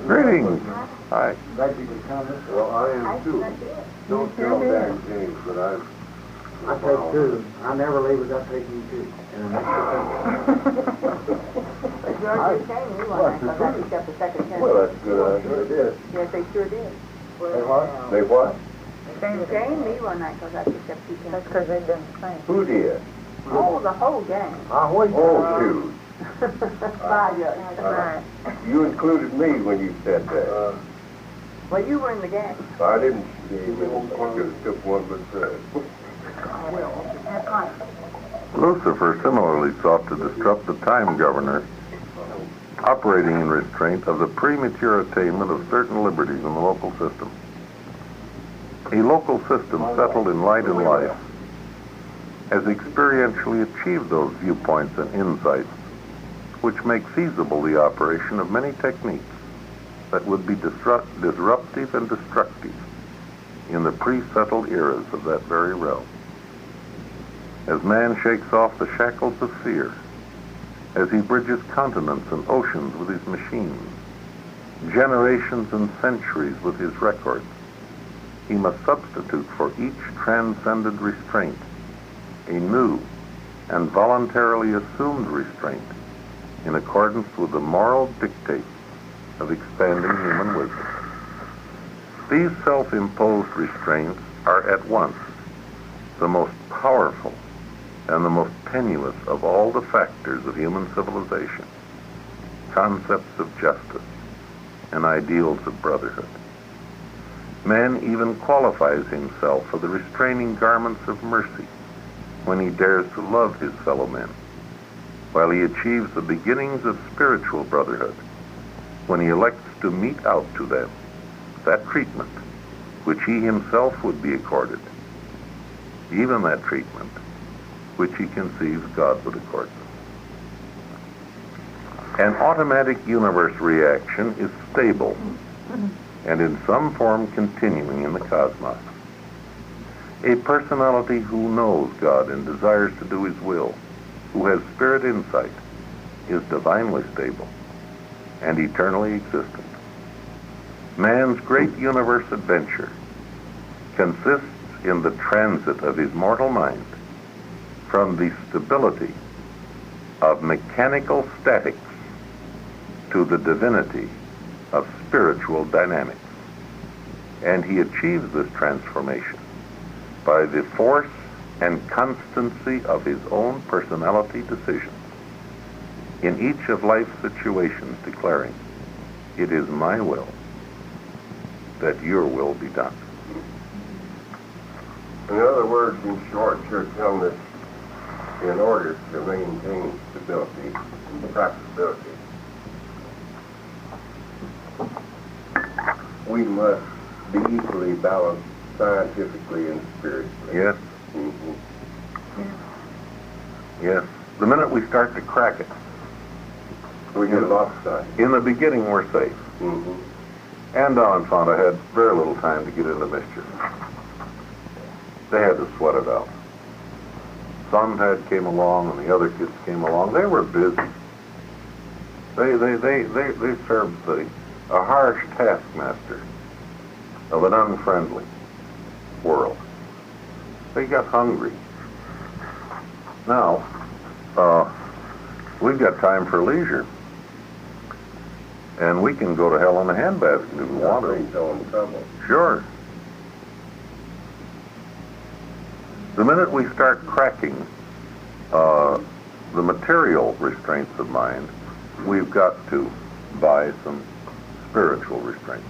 Greetings. Hi. Glad you could come. Well, I am too. Don't tell Dan James that I take two. I never leave without taking two. And an extra But George, you came me one night because I picked up the second chance. Well, that's good. I sure did. Yes, they sure did. They what? They what? You came me one night because I picked up two That's chances. because they've been playing. Who did? Oh, the whole gang. Oh, shoot. Bye, George. That's right. You included me when you said that. Well, you were in the gang. I didn't see him. I could have took one but That's right. Lucifer similarly sought to disrupt the time governor operating in restraint of the premature attainment of certain liberties in the local system. A local system settled in light and life has experientially achieved those viewpoints and insights which make feasible the operation of many techniques that would be disruptive and destructive in the pre-settled eras of that very realm. As man shakes off the shackles of fear, as he bridges continents and oceans with his machines, generations and centuries with his records, he must substitute for each transcended restraint a new and voluntarily assumed restraint in accordance with the moral dictates of expanding human wisdom. These self-imposed restraints are at once the most powerful and the most tenuous of all the factors of human civilization, concepts of justice and ideals of brotherhood. Man even qualifies himself for the restraining garments of mercy when he dares to love his fellow men, while he achieves the beginnings of spiritual brotherhood when he elects to mete out to them that treatment which he himself would be accorded, even that treatment which he conceives God would accord them. An automatic universe reaction is stable and in some form continuing in the cosmos. A personality who knows God and desires to do his will, who has spirit insight, is divinely stable and eternally existent. Man's great universe adventure consists in the transit of his mortal mind from the stability of mechanical statics to the divinity of spiritual dynamics. And he achieves this transformation by the force and constancy of his own personality decisions, in each of life's situations declaring, "It is my will that your will be done." In other words, in short, you're telling us in order to maintain stability and practicability, we must be equally balanced scientifically and spiritually. Yes? Yes. The minute we start to crack it, We get lost sight. in the beginning we're safe. And Don Fonda had very little time to get into mischief. They had to sweat it out. Sunhead came along and the other kids came along. They were busy. They served a harsh taskmaster of an unfriendly world. They got hungry. Now, we've got time for leisure. And we can go to hell in a handbasket if we want to. Trouble. Sure. The minute we start cracking the material restraints of mind, we've got to buy some spiritual restraints.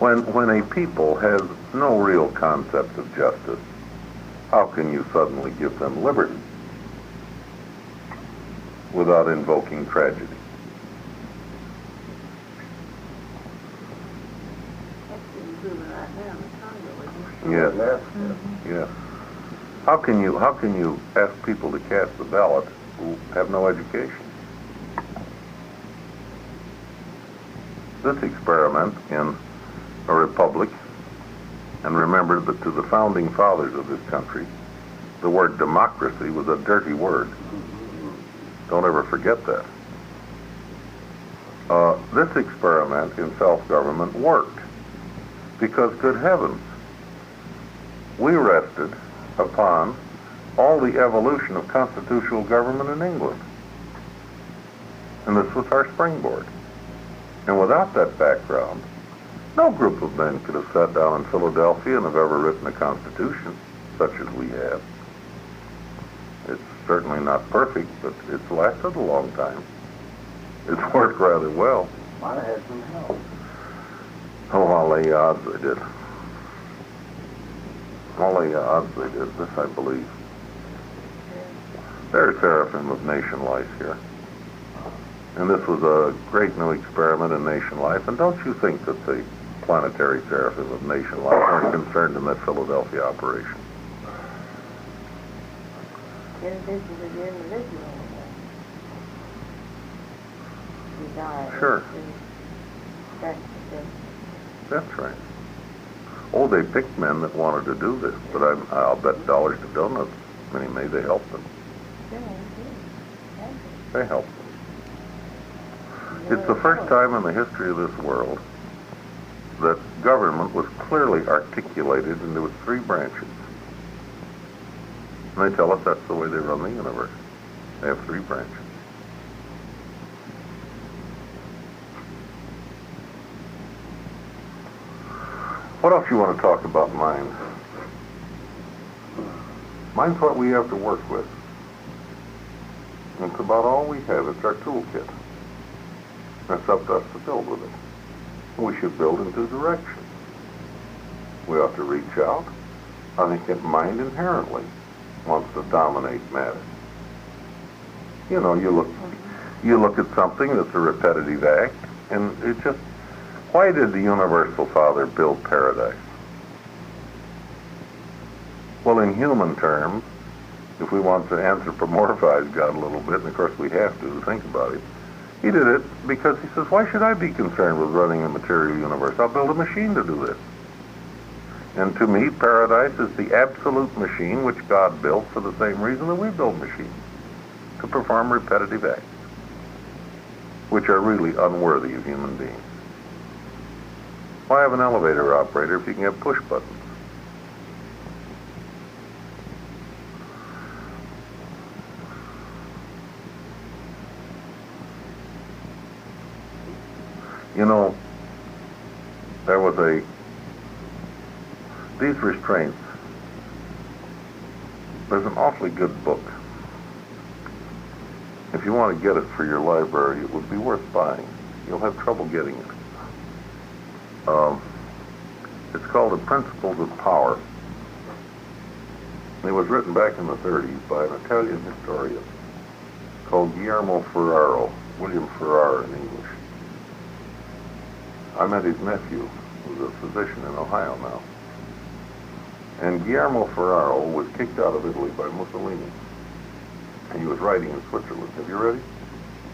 When a people has no real concept of justice, how can you suddenly give them liberty without invoking tragedy? Yes. Yes. How can you ask people to cast the ballot who have no education? This experiment in a republic, and remember that to the founding fathers of this country, the word democracy was a dirty word. Don't ever forget that. This experiment in self-government worked because, good heavens, we rested upon all the evolution of constitutional government in England. And this was our springboard. And without that background, no group of men could have sat down in Philadelphia and have ever written a constitution such as we have. It's certainly not perfect, but it's lasted a long time. It's worked rather well. Might have had some help. Oh, I'll lay odds they did. I'll lay odds they did. This I believe. There's Seraphim of Nation Life here. And this was a great new experiment in Nation Life. And don't you think that the planetary Seraphim of Nation Life weren't concerned in that Philadelphia operation? In addition to the individual. Sure. That's right. Oh, they picked men that wanted to do this, but I'll bet dollars to donuts many may they helped them. They helped them. It's the first time in the history of this world that government was clearly articulated into its three branches. And they tell us that's the way they run the universe. They have three branches. What else you want to talk about mind? Mind's what we have to work with. And it's about all we have. It's our toolkit. And it's up to us to build with it. We should build in two directions. We ought to reach out. I think that mind inherently wants to dominate matter. You know, you look at something that's a repetitive act, and it just, why did the Universal Father build paradise? Well, in human terms, if we want to anthropomorphize God a little bit, and of course we have to think about it, he did it because he says, why should I be concerned with running a material universe? I'll build a machine to do this. And to me, paradise is the absolute machine which God built for the same reason that we build machines, to perform repetitive acts, which are really unworthy of human beings. Why have an elevator operator if you can have push buttons? You know, there was these restraints, there's an awfully good book. If you want to get it for your library, it would be worth buying. You'll have trouble getting it. It's called The Principles of Power. It was written back in the 30s by an Italian historian called Guillermo Ferraro, William Ferrar in English. I met his nephew, who's a physician in Ohio now. And Guillermo Ferraro was kicked out of Italy by Mussolini. And he was writing in Switzerland. Have you read it?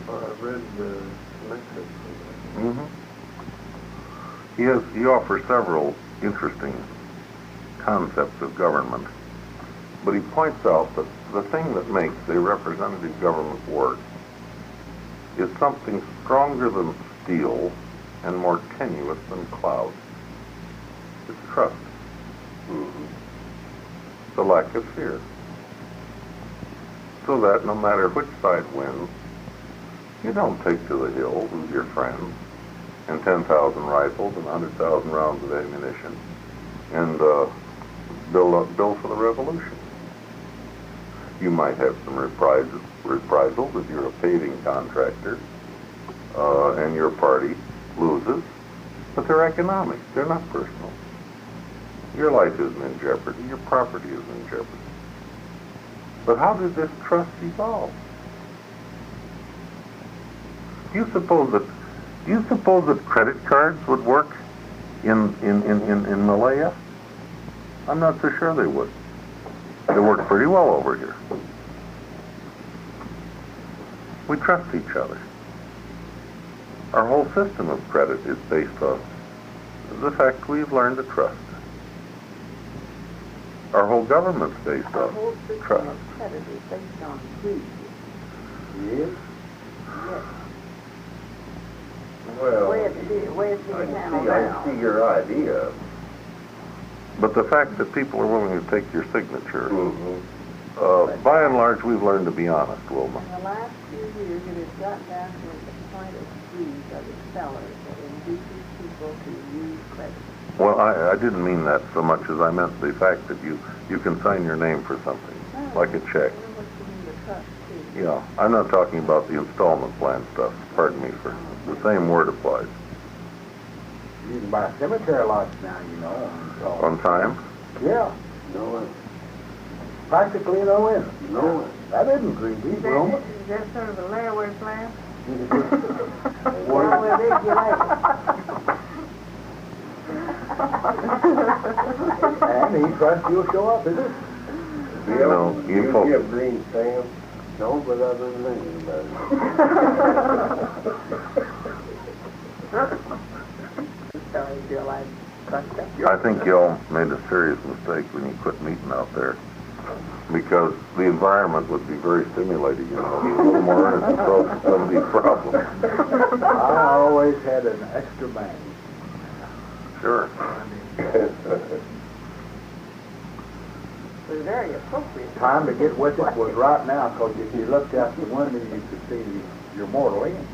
I've read the lecture. Mm-hmm. He offers several interesting concepts of government. But he points out that the thing that makes a representative government work is something stronger than steel and more tenuous than clouds. It's trust. Mm-hmm. The lack of fear. So that no matter which side wins, you don't take to the hills with your friends and 10,000 rifles and 100,000 rounds of ammunition and build for the revolution. You might have some reprisals if you're a paving contractor and your party loses, but they're economic. They're not personal. Your life isn't in jeopardy. Your property isn't in jeopardy. But how did this trust evolve? Do you suppose that credit cards would work in Malaya? I'm not so sure they would. They work pretty well over here. We trust each other. Our whole system of credit is based on the fact we've learned to trust. Our whole government's based Our on whole system trust. of credit is based on greed. Yes. Yes. Well, Where's the handle I now? see your idea. But the fact that people are willing to take your signature, Mm-hmm. by and large, we've learned to be honest, Wilma. In the last few years, it has gotten down to the point of greed of the sellers that induces people to use credit. Well, I didn't mean that so much as I meant the fact that you can sign your name for something, like a check. I know what you mean, the trust, too. Yeah, I'm not talking about the installment plan stuff. Pardon me for the same word applies. You can buy cemetery lots now, you know. On time? Yeah. No way. Practically no in. No way. That isn't greedy, Is Wilma. that sort of a layaway plan? Well, we'll dig you later. And he trusts you'll show up, is it? No, you folks. give green stamp? No, but I've been thinking about it. So you feel like trust them. I think y'all made a serious mistake when you quit meeting out there. Because the environment would be very stimulating, you know, a little more earnest to solve some of these problems. I always had an extra bang. Sure. It was very appropriate. Time to get with it was right now, because if you looked out the window, you could see your mortal end.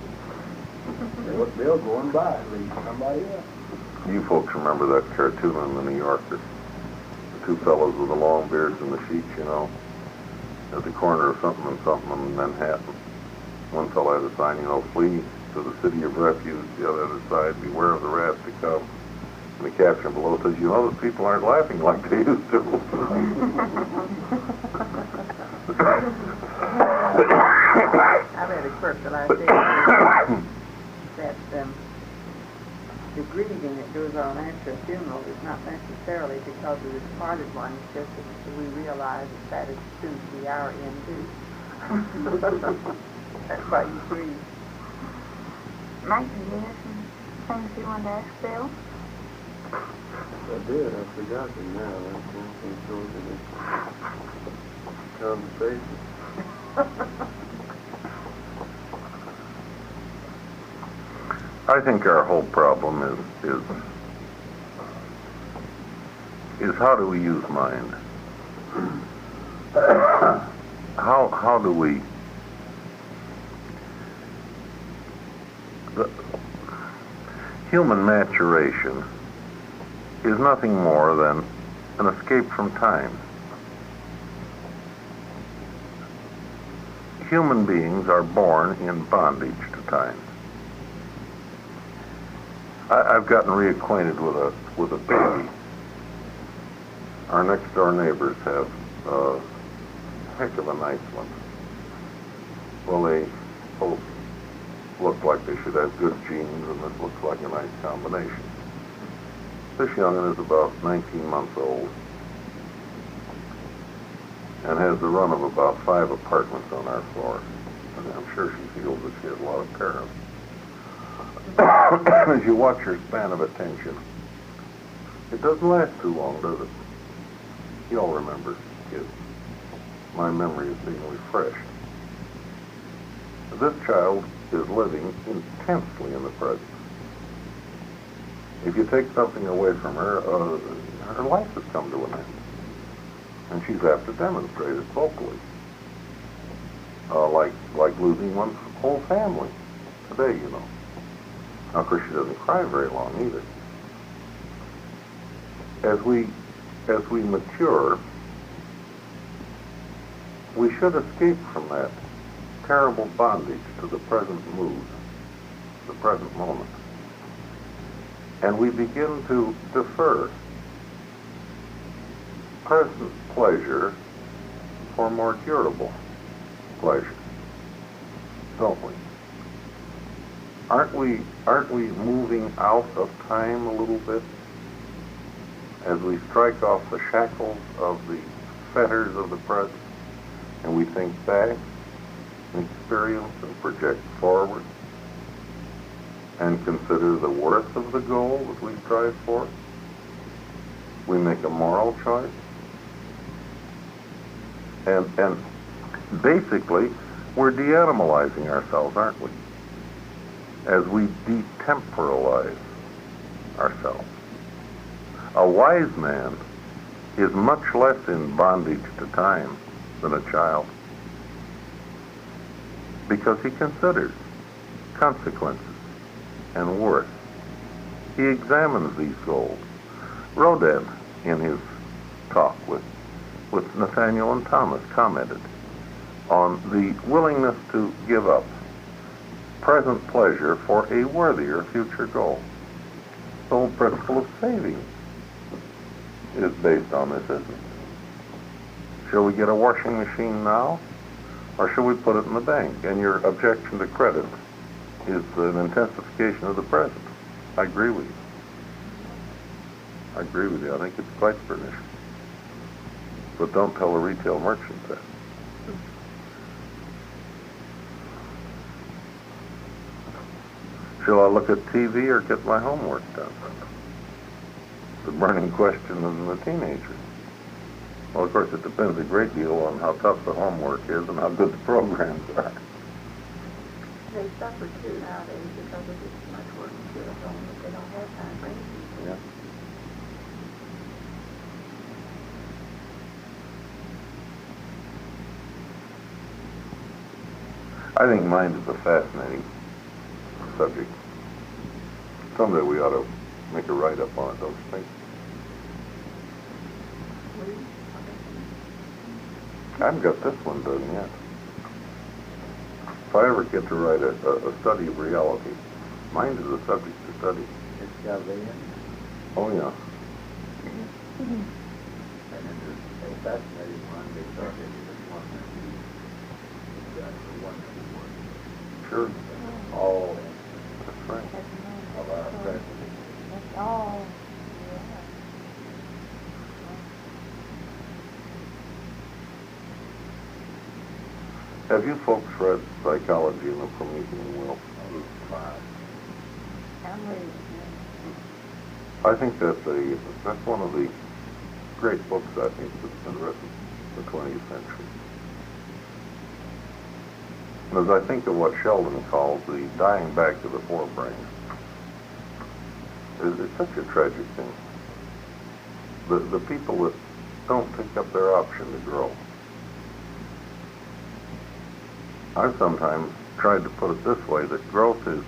There was Bill going by, leading somebody else. You folks remember that cartoon in the New Yorker? The two fellows with the long beards and the sheets, you know, at the corner of something and something in Manhattan. One fellow had a sign, you know, flee to the city of refuge, the other side, beware of the wrath to come. And the caption below says, you know that people aren't laughing like they used to. I read a quirk the last day that the grieving that goes on after a funeral is not necessarily because of the departed one, it's just that we realize that is soon to be our end too. That's why you grieve. Mike, do you have some things you wanted to ask Bill? I did. I forgot them now. I can't control the conversation. I think our whole problem is how do we use mind? How do we? The human maturation is nothing more than an escape from time. Human beings are born in bondage to time. I've gotten reacquainted with a baby. Our next door neighbors have a heck of a nice one. Well, they both look like they should have good genes, and this looks like a nice combination. This young'un is about 19 months old and has the run of about 5 apartments on our floor. And I'm sure she feels that she has a lot of parents. As you watch her span of attention, it doesn't last too long, does it? You all remember, kids. My memory is being refreshed. This child is living intensely in the present. If you take something away from her, her life has come to an end. And she's apt to demonstrate it vocally. Like losing one's whole family today, you know. Now, of course, she doesn't cry very long either. As we mature, we should escape from that terrible bondage to the present mood, the present moment. And we begin to defer present pleasure for more durable pleasure, don't we? Aren't we moving out of time a little bit as we strike off the shackles of the fetters of the present and we think back and experience and project forward and consider the worth of the goal that we strive for? We make a moral choice. And basically, we're de-animalizing ourselves, aren't we? As we detemporalize ourselves. A wise man is much less in bondage to time than a child, because he considers consequences and worth. He examines these goals. Rodin, in his talk with Nathaniel and Thomas, commented on the willingness to give up present pleasure for a worthier future goal. The whole principle of saving is based on this, isn't it? Shall we get a washing machine now, or shall we put it in the bank? And your objection to credit is an intensification of the present. I agree with you. I agree with you. I think it's quite pernicious. But don't tell a retail merchant that. Shall I look at TV or get my homework done? The burning question of the teenager. Well, of course, it depends a great deal on how tough the homework is and how good the programs are. They suffer too nowadays because of this much work and feel at home that they don't have time for anything. Yeah. I think mind is a fascinating subject. Someday we ought to make a write-up on it, don't you think? I haven't got this one done yet. if I ever get to write a study of reality, mind is a subject to study. It's Gaussian. Oh, yeah. And it is a fascinating one because it is one that you got the one. Sure. All That's right. of our present. That's all. Have you folks read Psychology in the Promethean Will? I think that's one of the great books, I think, that's been written in the 20th century. And as I think of what Sheldon calls the dying back to the forebrain, it's such a tragic thing. The people that don't pick up their option to grow. I've sometimes tried to put it this way, that growth is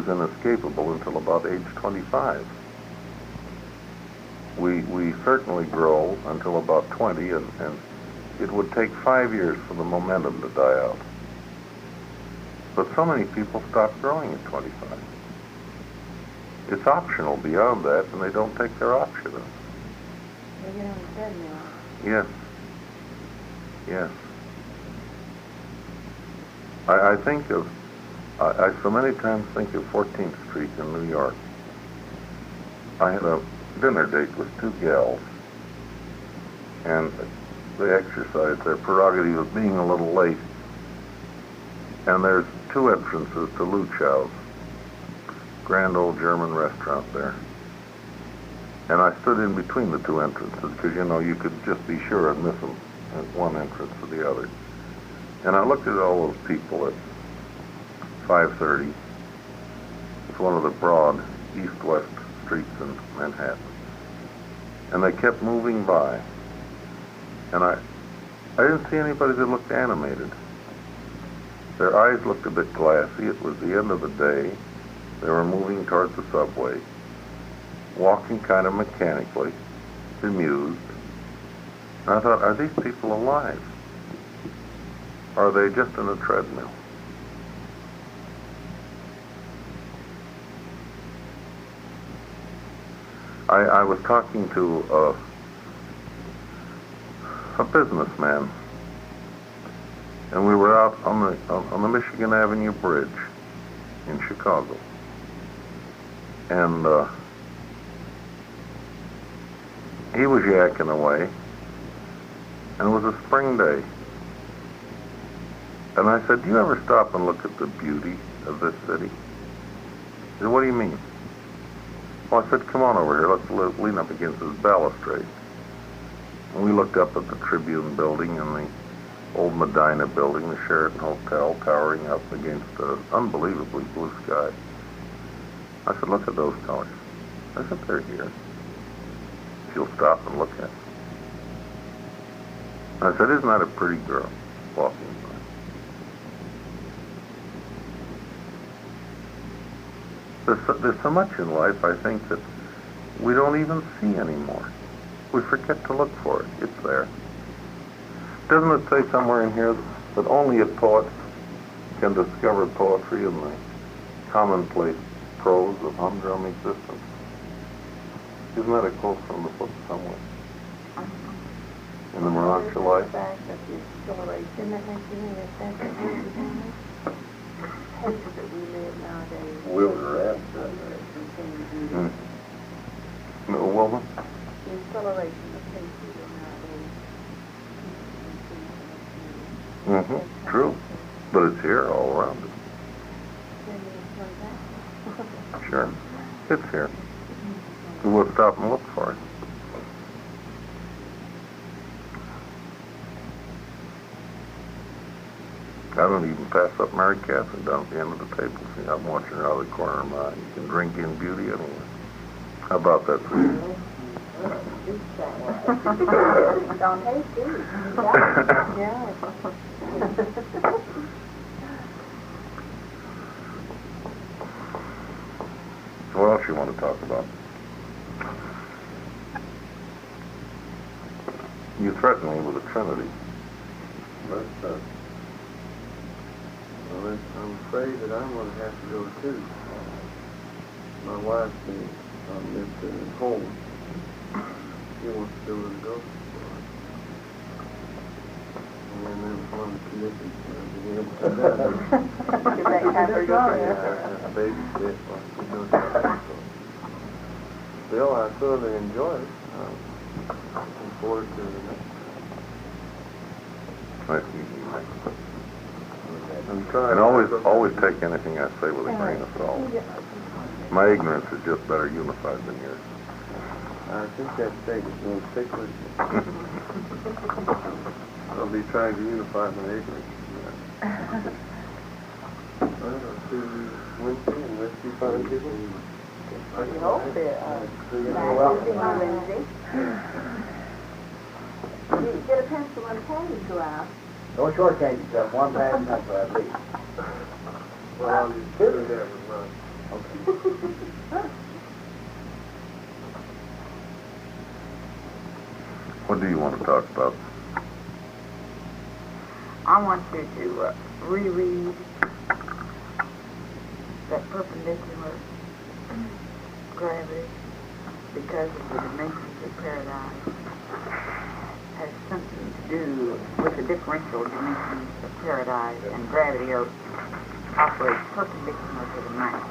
inescapable until about age 25. We certainly grow until about 20, and it would take 5 years for the momentum to die out. But so many people stop growing at 25. It's optional beyond that, and they don't take their option. They get on the treadmill. Yes. Yes. I think of, I so many times think of 14th Street in New York. I had a dinner date with two gals, and they exercised their prerogative of being a little late. And there's two entrances to Luchow's, grand old German restaurant there. And I stood in between the two entrances because, you know, you could just be sure I'd miss them at one entrance or the other. And I looked at all those people at 5:30. It's one of the broad east-west streets in Manhattan. And they kept moving by. And I didn't see anybody that looked animated. Their eyes looked a bit glassy. It was the end of the day. They were moving toward the subway, walking kind of mechanically, bemused. And I thought, are these people alive? Or are they just in a treadmill? I was talking to a businessman, and we were out on the Michigan Avenue Bridge in Chicago, and he was yakking away, and it was a spring day. And I said, do you ever stop and look at the beauty of this city? He said, what do you mean? Well, I said, come on over here, let's lean up against this balustrade. And we looked up at the Tribune building and the old Medina building, the Sheraton Hotel, towering up against an unbelievably blue sky. I said, look at those colors. I said, they're here. If you'll stop and look at them. I said, isn't that a pretty girl walking by? There's so much in life, I think, that we don't even see anymore. We forget to look for it. It's there. Doesn't it say somewhere in here that only a poet can discover poetry in the commonplace prose of humdrum existence? Isn't that a quote from the book somewhere? In the Mirage of Life? Isn't that like you mean that that's the pace that we live nowadays? Wilbur Wilbur? The acceleration of pace we live nowadays. True. But it's here all around us. Sure. It's here. We will stop and look for it. I don't even pass up Mary Catherine down at the end of the table. See, I'm watching her out of the corner of my eye. You can drink in beauty anywhere. How about that for you? Don't hate you. Yeah. What else you want to talk about? You threaten me with a trinity. Well, I'm afraid that I'm going to have to go too. My wife's been missing at home. She wants to go to the grocery store. And then there's one of the committees being able to do that. You may have her go Yeah, I have to babysit while she goes to the grocery store. Still, I thoroughly enjoy it. Looking forward to the next time. I'm trying. And always take anything I say with a grain of salt. My ignorance is just better unified than yours. I think that statement's going to stick with you. I'll be trying to unify my ignorance. All right, I'll see you Wednesday unless you find people. You hope that, Wednesday. you get a pencil and pen to go out. Don't shortchange yourself, one pass and that's what I believe. Well, I'll just do that with mine. What do you want to talk about? I want you to reread that perpendicular gravity because of the dimensions of paradise has something to do with the differential dimensions of paradise, and gravity operates perpendicular to the mass.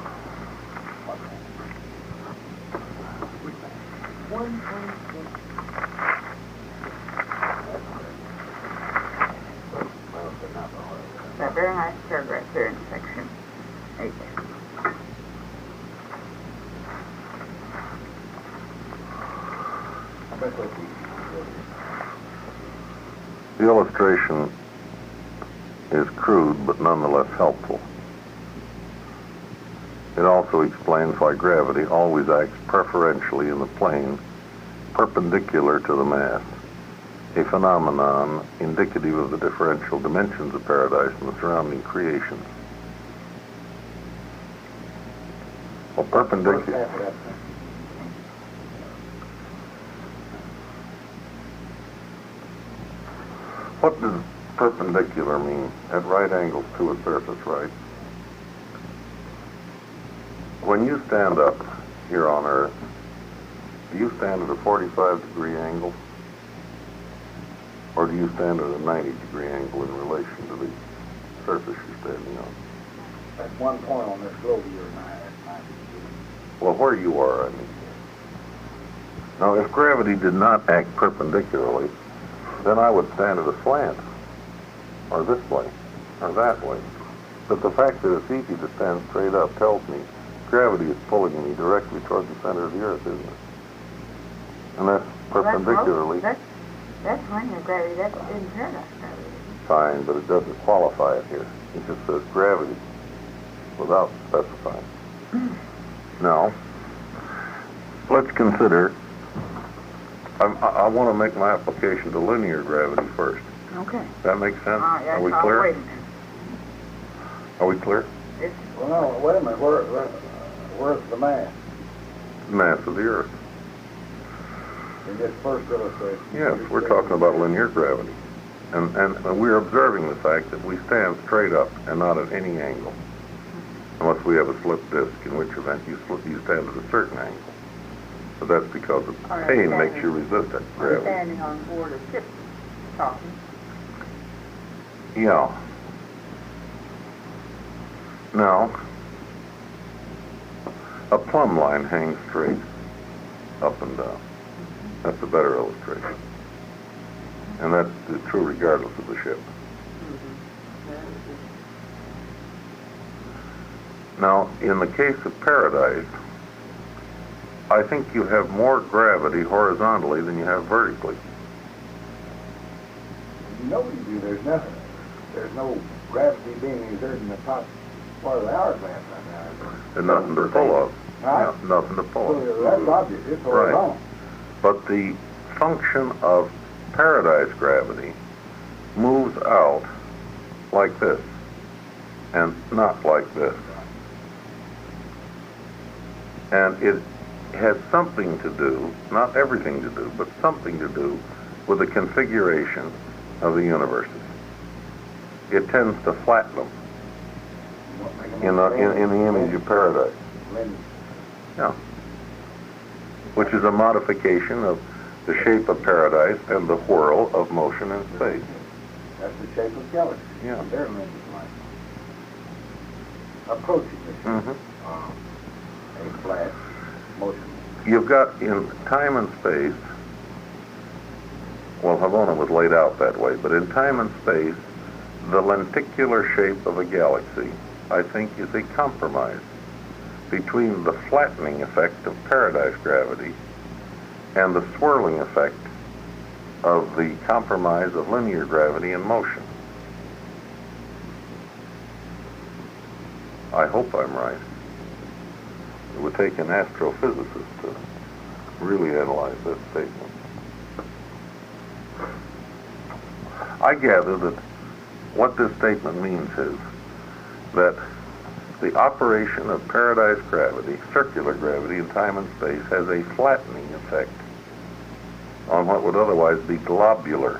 That very nice paragraph there in section 8. The illustration is crude but nonetheless helpful. It also explains why gravity always acts preferentially in the plane perpendicular to the mass, a phenomenon indicative of the differential dimensions of paradise and the surrounding creation. Well, perpendicular. What does perpendicular mean? At right angles to a surface, right? When you stand up here on Earth, do you stand at a 45-degree angle? Or do you stand at a 90-degree angle in relation to the surface you're standing on? At one point on this globe, you're at 90 degrees. Well, where you are, I mean. Now, if gravity did not act perpendicularly, then I would stand at a slant, or this way, or that way. But the fact that it's easy to stand straight up tells me gravity is pulling me directly toward the center of the Earth, isn't it? And that's perpendicularly. That's linear gravity. That's in paradise gravity. Fine, but it doesn't qualify it here. It just says gravity without specifying. Now, let's consider, I want to make my application to linear gravity first. Okay. That makes sense? Yeah, Are we clear? wait a minute. Are we clear? Well, no, wait a minute. Where's the mass? Mass of the Earth. In this first illustration. Yes, we're talking about linear gravity. And we're observing the fact that we stand straight up and not at any angle. Unless we have a slip disc, in which event you stand at a certain angle. But that's because of pain makes you resist that gravity. Standing on board a ship talking. Yeah. Now, a plumb line hangs straight up and down. That's a better illustration. And that's true regardless of the ship. Now, in the case of paradise, I think you have more gravity horizontally than you have vertically. You know you do. There's no gravity being exerted in the top part of the hourglass right now. There's nothing to pull of. Huh? Yeah, nothing to pull of. So that's obvious. It's horizontal. But the function of paradise gravity moves out like this and not like this. And it has something to do, not everything to do, but something to do with the configuration of the universes. It tends to flatten them in the image of paradise. Yeah. Which is a modification of the shape of paradise and the whirl of motion in space. That's the shape of galaxies. Yeah. Their lenses like approaching the shape. A flat motion. You've got in time and space, well, Havona was laid out that way, but in time and space, the lenticular shape of a galaxy, I think, is a compromise between the flattening effect of paradise gravity and the swirling effect of the compromise of linear gravity and motion. I hope I'm right. It would take an astrophysicist to really analyze that statement. I gather that what this statement means is that the operation of paradise gravity, circular gravity in time and space, has a flattening effect on what would otherwise be globular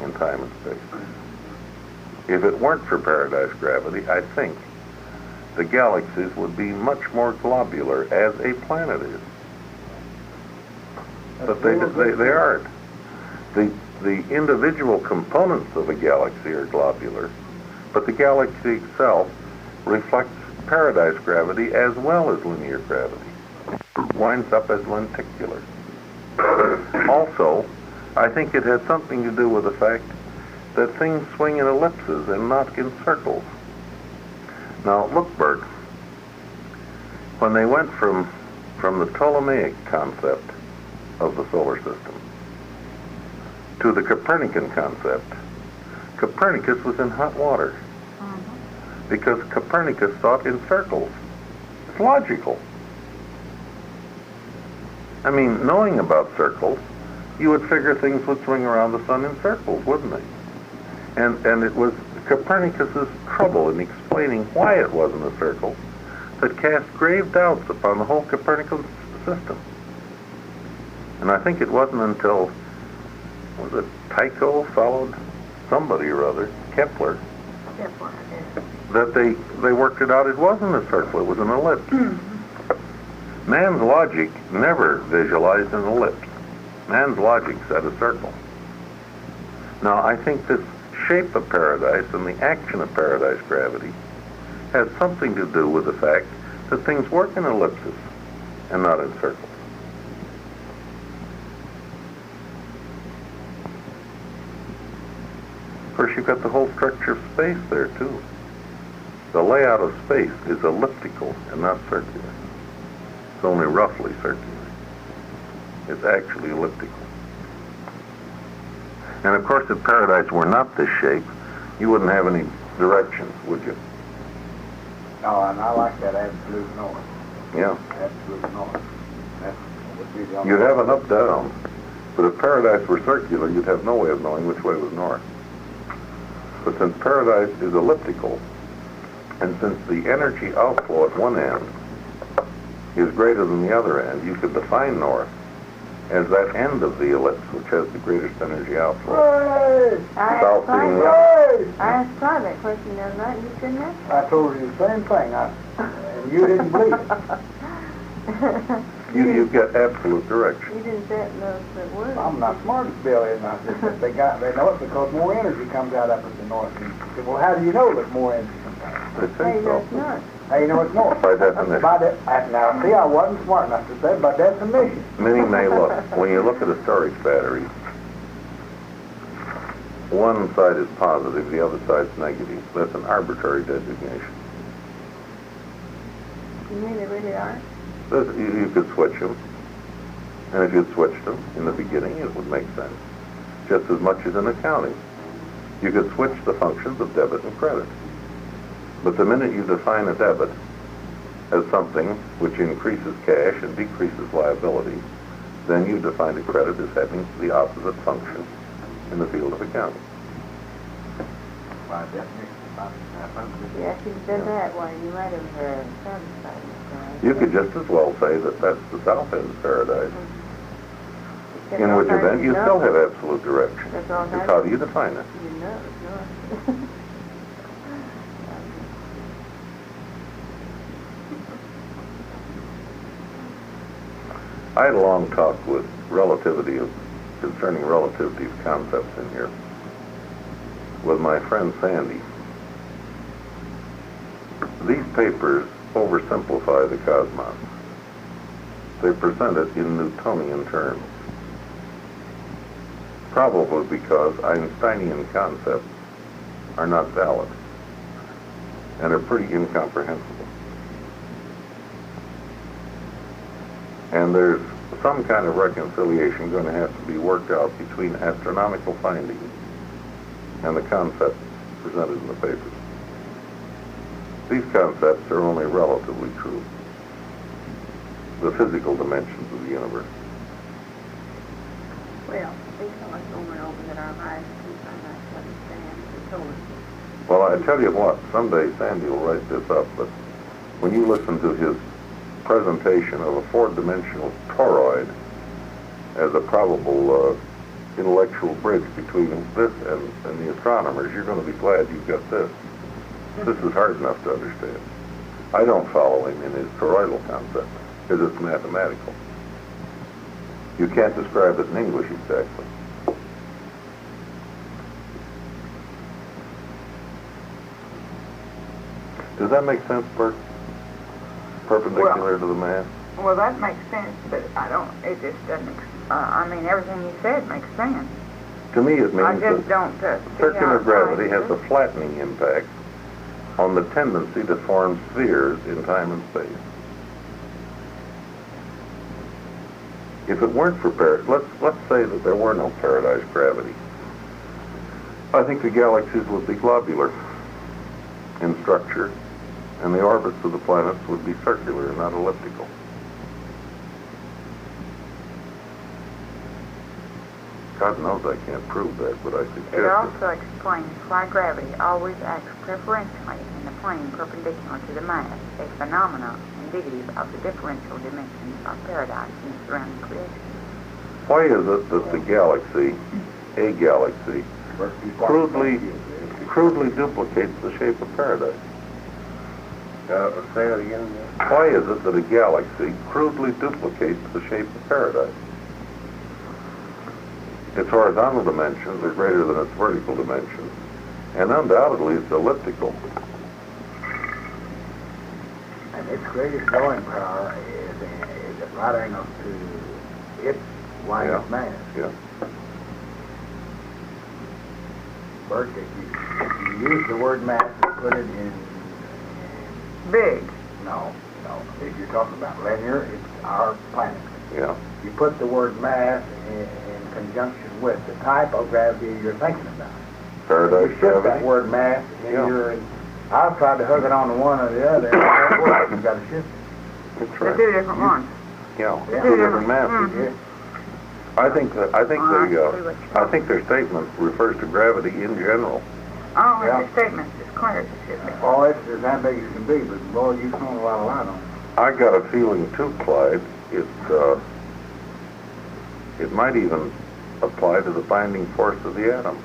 in time and space. If it weren't for paradise gravity, I think the galaxies would be much more globular, as a planet is. But they aren't. The individual components of a galaxy are globular, but the galaxy itself reflects paradise gravity as well as linear gravity. It winds up as lenticular. Also, I think it has something to do with the fact that things swing in ellipses and not in circles. Now, look, Bert, when they went from the Ptolemaic concept of the solar system to the Copernican concept, Copernicus was in hot water because Copernicus thought in circles. It's logical. I mean, knowing about circles, you would figure things would swing around the sun in circles, wouldn't they? And it was Copernicus's trouble in explaining why it wasn't a circle that cast grave doubts upon the whole Copernican system. And I think it wasn't until, was it Tycho followed somebody or other, Kepler, that they worked it out. It wasn't a circle, it was an ellipse. Man's logic never visualized an ellipse. Man's logic said a circle. Now, I think this shape of paradise and the action of paradise gravity has something to do with the fact that things work in ellipses and not in circles. Of course, you've got the whole structure of space there, too. The layout of space is elliptical and not circular. It's only roughly circular. It's actually elliptical. And of course, if paradise were not this shape, you wouldn't have any directions, would you? No, and I like that absolute north. Yeah. Absolute north. That would be the only You'd have an up-down. But if paradise were circular, you'd have no way of knowing which way was north. But since paradise is elliptical, and since the energy outflow at one end is greater than the other end, you could define north as that end of the ellipse which has the greatest energy outflow. Without being I asked Todd that question the other night, and he couldn't answer. I told you the same thing, and you didn't believe it. You get absolute direction. You didn't say it in those words. I'm not smart as Bill is, and I said, they know it because more energy comes out up at the north. And he said, well, how do you know that more energy comes out? I Hey, think so. that's not. How do you know it's north? By definition. Now, see, I wasn't smart enough to say by definition. Meaning they look. When you look at a storage battery, one side is positive, the other side's negative. That's an arbitrary designation. You mean they really are? You could switch them. And if you'd switched them in the beginning, it would make sense. Just as much as in accounting. You could switch the functions of debit and credit. But the minute you define a debit as something which increases cash and decreases liability, then you define a credit as having the opposite function in the field of accounting. By definition. Yeah, if you'd done that one, you might have satisfied it. You could just as well say that that's the south end of paradise. That's In all which hard event to you know. still have absolute direction. That's all Just hard how to- do you define it? You know, it's north. I had a long talk with concerning relativity of concepts in here with my friend Sandy. These papers oversimplify the cosmos. They present it in Newtonian terms, probably because Einsteinian concepts are not valid and are pretty incomprehensible. And there's some kind of reconciliation going to have to be worked out between astronomical findings and the concepts presented in the papers. These concepts are only relatively true. The physical dimensions of the universe. Well, these fellows going over that our lives keep on that understand the total. Well, I tell you what, someday Sandy will write this up, but when you listen to his presentation of a four-dimensional toroid as a probable intellectual bridge between this and the astronomers, you're going to be glad you've got this. This is hard enough to understand. I don't follow him in his toroidal concept, because it's mathematical. You can't describe it in English exactly. Does that make sense, Bert? Perpendicular to the mass? Well, that makes sense, but it just doesn't, I mean, everything you said makes sense. To me, it I means just that don't see circular how gravity has science a flattening impact on the tendency to form spheres in time and space. If it weren't for let's say that there were no paradise gravity, I think the galaxies would be globular in structure, and the orbits of the planets would be circular, not elliptical. God knows I can't prove that, but I suggest It also explains why gravity always acts preferentially in a plane perpendicular to the mass, a phenomenon indicative of the differential dimensions of paradise in the surrounding creation. Why is it that the galaxy, a galaxy, crudely duplicates the shape of paradise? Say it again. Why is it that a galaxy crudely duplicates the shape of paradise? Its horizontal dimensions are greater than its vertical dimensions, and undoubtedly it's elliptical. And its greatest drawing power is at right angles to its line of mass. Yeah. Bert, if you use the word mass and put it in... Big. No. If you're talking about linear, it's our planet. Yeah. You put the word mass in conjunction with the type of gravity you're thinking about. Paradise You shift gravity. that word mass in Yeah. your... I've tried to hook it on to one or the other, and it doesn't work. You've got to shift it. That's They're right. two different ones. Yeah. Yeah. Two different masses. Mhm. Yeah. I think I see their statement refers to gravity in general. Oh, Yeah. the statement is clear as it should be. Oh, it's as that big as it can be, but boy, you've thrown a lot of light on it. I got a feeling too, Clyde, it might even apply to the binding force of the atom.